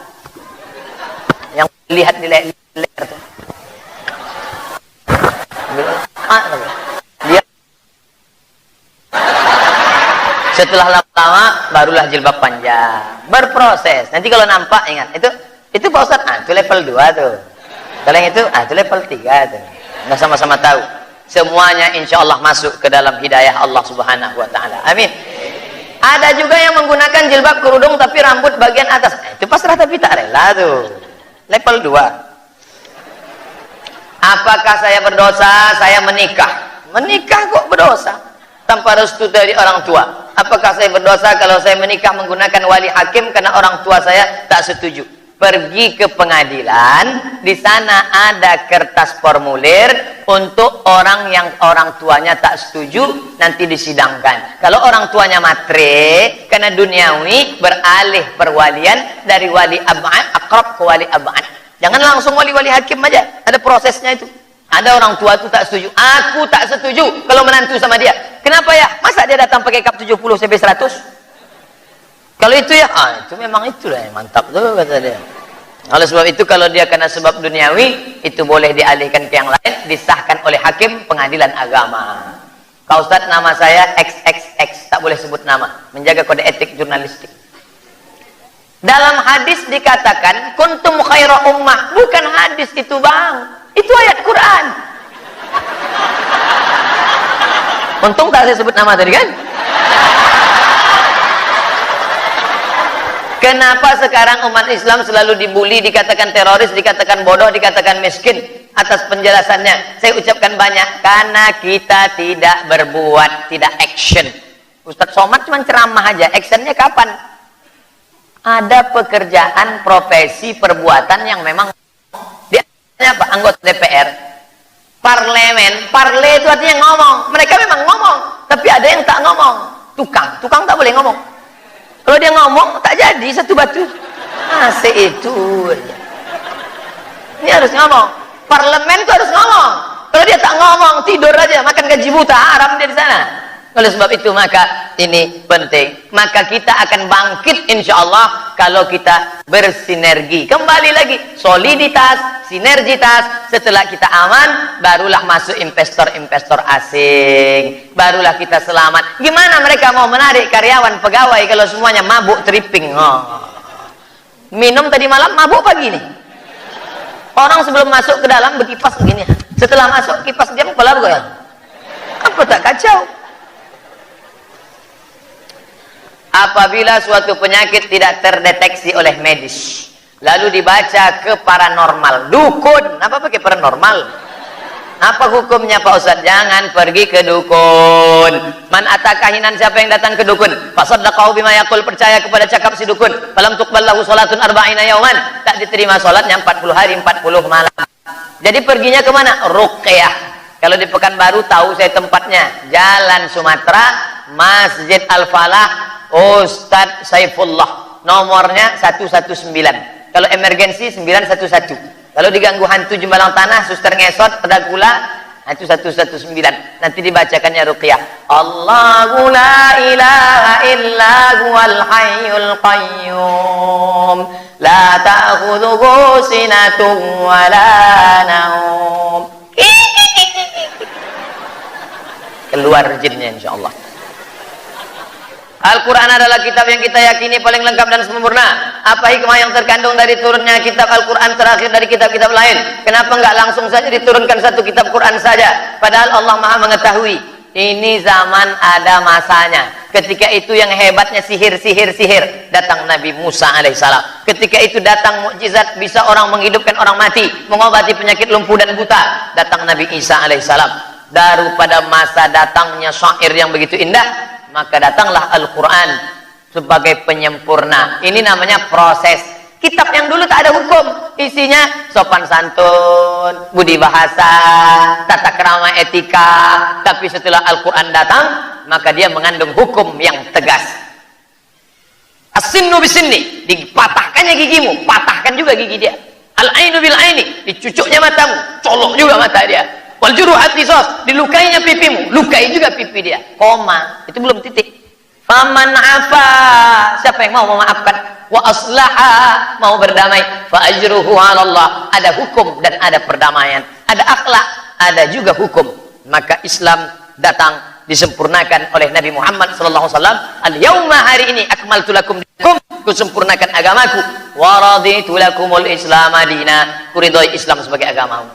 Speaker 4: Yang lihat di leher tuh. Dia setelah lama-lama barulah jilbab panjang, berproses. Nanti kalau nampak ingat itu Pak Ustadz, itu level 2 tuh. Kalau yang itu level 3 tuh. Nggak sama-sama tahu. Semuanya insya Allah masuk ke dalam hidayah Allah Subhanahu wa ta'ala. Amin. Ada juga yang menggunakan jilbab kerudung tapi rambut bagian atas. Itu pasrah tapi tak rela tuh. Level 2. Apakah saya berdosa? Saya menikah. Menikah kok berdosa? Tanpa restu dari orang tua. Apakah saya berdosa kalau saya menikah menggunakan wali hakim karena orang tua saya tak setuju? Pergi ke pengadilan, di sana ada kertas formulir untuk orang yang orang tuanya tak setuju, nanti disidangkan. Kalau orang tuanya matre karena duniawi, beralih perwalian dari wali ab'ad akrab ke wali ab'ad. Jangan langsung wali-wali hakim aja, ada prosesnya itu. Ada orang tua itu tak setuju, aku tak setuju kalau menantu sama dia. Kenapa ya? Masa dia datang pakai kap 70 sampai 100? Kalau itu ya, itu memang itulah yang mantap tuh kata dia. Oleh sebab itu kalau dia kena sebab duniawi, itu boleh dialihkan ke yang lain, disahkan oleh hakim pengadilan agama. Kau Ustaz, nama saya XXX, tak boleh sebut nama, menjaga kode etik jurnalistik. Dalam hadis dikatakan kuntum khaira ummah, bukan hadis itu bang, itu ayat Quran. Untung tak saya sebut nama tadi kan. Kenapa sekarang umat Islam selalu dibully, dikatakan teroris, dikatakan bodoh, dikatakan miskin? Atas penjelasannya saya ucapkan banyak. Karena kita tidak berbuat, tidak action. Ustadz Somad cuma ceramah aja, actionnya kapan? Ada pekerjaan, profesi, perbuatan yang memang dia apa? Anggota DPR, parlemen, parle itu artinya ngomong. Mereka memang ngomong, tapi ada yang tak ngomong. Tukang tak boleh ngomong. Kalau dia ngomong tak jadi satu batu. Itu ini harus ngomong. Parlemen itu harus ngomong. Kalau dia tak ngomong, tidur aja, makan gaji buta, haram dia di sana. Oleh sebab itu maka ini penting. Maka kita akan bangkit insya Allah kalau kita bersinergi. Kembali lagi, soliditas, sinergitas. Setelah kita aman, barulah masuk investor-investor asing. Barulah kita selamat. Gimana mereka mau menarik karyawan pegawai kalau semuanya mabuk tripping? Minum tadi malam, mabuk pagi nih. Orang sebelum masuk ke dalam berkipas begini. Setelah masuk kipas diam, kepala bergoyang. Apa tak kacau? Apabila suatu penyakit tidak terdeteksi oleh medis, lalu dibaca ke paranormal, dukun, apa pakai paranormal? Apa hukumnya Pak Ustaz? Jangan pergi ke dukun. Man atakahinan, siapa yang datang ke dukun? Fasaddaqahu bima yaqul, percaya kepada cakap si dukun. Falam tuqballahu salatun arba'ina yauman, tak diterima salatnya 40 hari 40 malam. Jadi perginya ke mana? Ruqyah. Kalau di Pekanbaru tahu saya tempatnya, Jalan Sumatera, Masjid Al-Falah, Ustadz Saifullah, nomornya 119. Kalau emergensi 911. Kalau diganggu hantu jembalang tanah, suster ngesot, ada gula, itu 119. Nanti dibacakannya ruqyah. Allahu la ilaha illa huwal hayyul qayyum, la ta'khudhuhu sinatun wa la naum. Keluar jinnya insyaallah. Al-Quran adalah kitab yang kita yakini paling lengkap dan sempurna. Apa hikmah yang terkandung dari turunnya kitab Al-Quran terakhir dari kitab-kitab lain? Kenapa enggak langsung saja diturunkan satu kitab Quran saja? Padahal Allah Maha mengetahui ini zaman ada masanya. Ketika itu yang hebatnya sihir. Datang Nabi Musa alaihissalam. Ketika itu datang mukjizat, bisa orang menghidupkan orang mati, mengobati penyakit lumpuh dan buta. Datang Nabi Isa alaihissalam. Daripada masa datangnya syair yang begitu indah, maka datanglah Al-Quran sebagai penyempurna. Ini namanya proses. Kitab yang dulu tak ada hukum, isinya sopan santun, budi bahasa, tata krama etika. Tapi setelah Al-Quran datang, maka dia mengandung hukum yang tegas. As-sinnu bisinni, dipatahkannya gigimu, patahkan juga gigi dia. Al-ainu bil aini, dicucuknya matamu, colok juga mata dia. Wal juruhat qisas, dilukainya pipimu, lukai juga pipi dia. Koma, itu belum titik. Faman afa, siapa yang mau memaafkan? Wa aslaha, mau berdamai, fa ajruhu 'ala Allah. Ada hukum dan ada perdamaian, ada akhlak, ada juga hukum. Maka Islam datang disempurnakan oleh Nabi Muhammad sallallahu alaihi wasallam. Al-yauma, hari ini, akmaltu lakum dinakum, kusempurnakan agamaku, wa raditu lakumul Islam madina, kuridhoi Islam sebagai agamamu.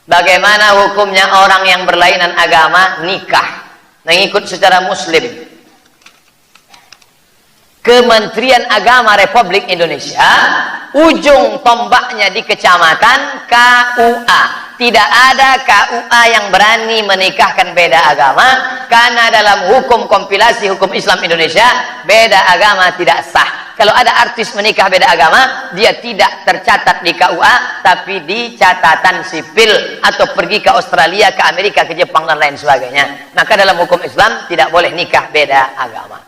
Speaker 4: Bagaimana hukumnya orang yang berlainan agama nikah mengikut secara muslim? Kementerian Agama Republik Indonesia, ujung tombaknya di kecamatan KUA. Tidak ada KUA yang berani menikahkan beda agama, karena dalam hukum kompilasi hukum Islam Indonesia, beda agama tidak sah. Kalau ada artis menikah beda agama, dia tidak tercatat di KUA, tapi di catatan sipil, atau pergi ke Australia, ke Amerika, ke Jepang, dan lain sebagainya. Maka dalam hukum Islam tidak boleh nikah beda agama.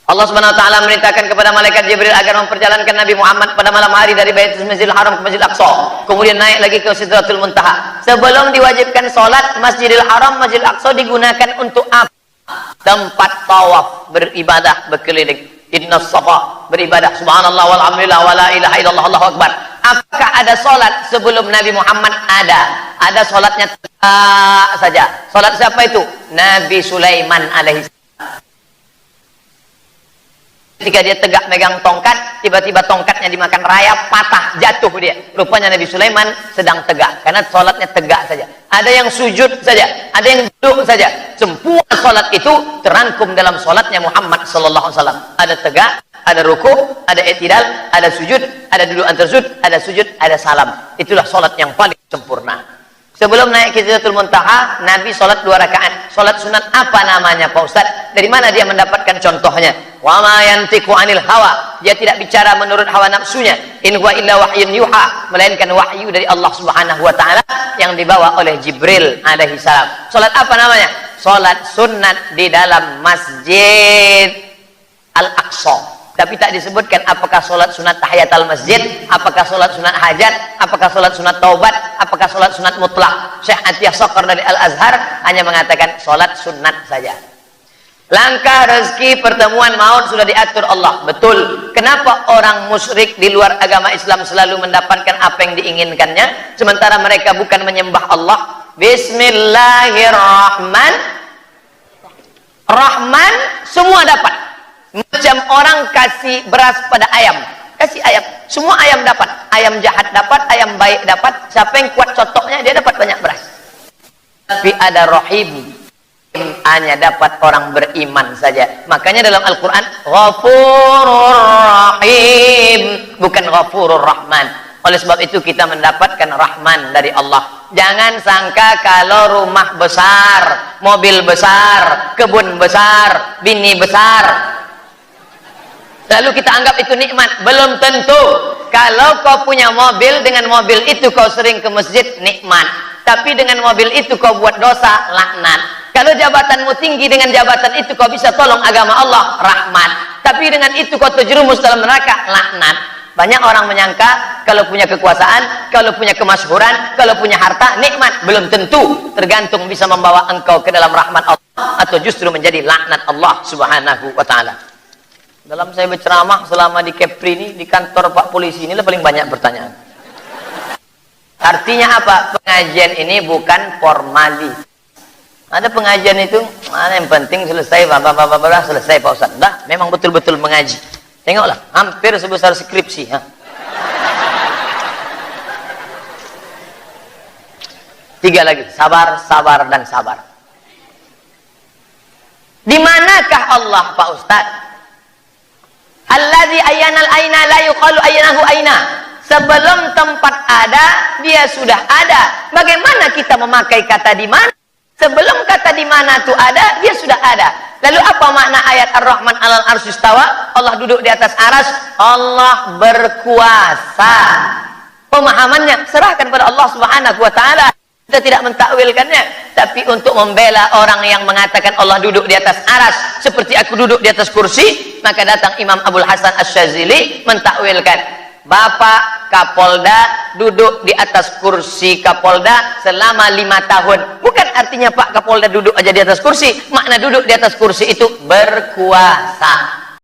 Speaker 4: Allah Subhanahu wa taala memerintahkan kepada malaikat Jibril agar memperjalankan Nabi Muhammad pada malam hari dari Baitul Masjidil Haram ke Masjidil Aqsa, kemudian naik lagi ke Sidratul Muntaha. Sebelum diwajibkan salat, Masjidil Haram, Masjidil Aqsa digunakan untuk apa? Tempat tawaf, beribadah, berkeliling. Innas safa, beribadah, subhanallah walhamdulillah wala ilaha illallah, Allahu akbar. Apakah ada salat sebelum Nabi Muhammad? Ada salatnya saja. Salat siapa itu? Nabi Sulaiman alaihi. Ketika dia tegak megang tongkat, tiba-tiba tongkatnya dimakan rayap, patah, jatuh dia. Rupanya Nabi Sulaiman sedang tegak, karena sholatnya tegak saja. Ada yang sujud saja, ada yang duduk saja. Semua sholat itu terangkum dalam sholatnya Muhammad sallallahu alaihi wasallam. Ada tegak, ada ruku, ada i'tidal, ada sujud, ada duduk antar sujud, ada sujud, ada salam. Itulah sholat yang paling sempurna. Sebelum naik ke Sidratul Muntaha, Nabi sholat 2 rakaat. Sholat sunat apa namanya Pak Ustaz? Dari mana dia mendapatkan contohnya? Wa ma yantiqu 'anil hawa. Dia tidak bicara menurut hawa nafsunya. In huwa illa wahyun yuha, melainkan wahyu dari Allah Subhanahu wa taala yang dibawa oleh Jibril alaihi salam. Sholat apa namanya? Sholat sunat di dalam Masjid Al-Aqsa. Tapi tak disebutkan apakah sholat sunat tahiyatul masjid, apakah sholat sunat hajat, apakah sholat sunat taubat, apakah sholat sunat mutlak. Syekh Atiyah Sokor dari Al-Azhar hanya mengatakan sholat sunat saja. Langkah rezeki pertemuan maut sudah diatur Allah. Betul. Kenapa orang musyrik di luar agama Islam selalu mendapatkan apa yang diinginkannya, sementara mereka bukan menyembah Allah? Bismillahirrahmanirrahim. Semua dapat. Macam orang kasih beras pada ayam, kasih ayam, semua ayam dapat. Ayam jahat dapat, ayam baik dapat. Siapa yang kuat cotoknya, dia dapat banyak beras. Tapi ada rahim, hanya dapat orang beriman saja. Makanya dalam Al-Quran Ghafurur Rahim, bukan Ghafurur Rahman. Oleh sebab itu kita mendapatkan Rahman dari Allah. Jangan sangka kalau rumah besar, mobil besar, kebun besar, bini besar, lalu kita anggap itu nikmat. Belum tentu. Kalau kau punya mobil, dengan mobil itu kau sering ke masjid, nikmat. Tapi dengan mobil itu kau buat dosa, laknat. Kalau jabatanmu tinggi, dengan jabatan itu kau bisa tolong agama Allah, rahmat. Tapi dengan itu kau terjerumus dalam neraka, laknat. Banyak orang menyangka kalau punya kekuasaan, kalau punya kemasyhuran, kalau punya harta, nikmat. Belum tentu. Tergantung bisa membawa engkau ke dalam rahmat Allah, atau justru menjadi laknat Allah Subhanahu wa ta'ala. Dalam saya berceramah selama di Kepri ini, di kantor Pak Polisi ini paling banyak pertanyaan. Artinya apa? Pengajian ini bukan formalis. Ada pengajian itu, mana yang penting selesai, selesai Pak Ustaz. Dah, memang betul-betul mengaji. Tengoklah, hampir sebesar skripsi. Ha? 3 lagi, sabar, sabar, dan sabar. Di manakah Allah, Pak Ustaz? Allazi ayyanal aina la yuqalu ayyanahu aina. Sebelum tempat ada, dia sudah ada. Bagaimana kita memakai kata di mana? Sebelum kata di mana itu ada, dia sudah ada. Lalu apa makna ayat Ar-Rahman 'alal arsy istawa? Allah duduk di atas aras, Allah berkuasa. Pemahamannya serahkan pada Allah Subhanahu wa taala. Kita tidak mentakwilkannya, tapi untuk membela orang yang mengatakan Allah duduk di atas aras seperti aku duduk di atas kursi, maka datang Imam Abul Hasan Asy-Syadzili mentakwilkan, Bapak Kapolda duduk di atas kursi Kapolda selama 5 tahun. Bukan artinya Pak Kapolda duduk aja di atas kursi, makna duduk di atas kursi itu berkuasa.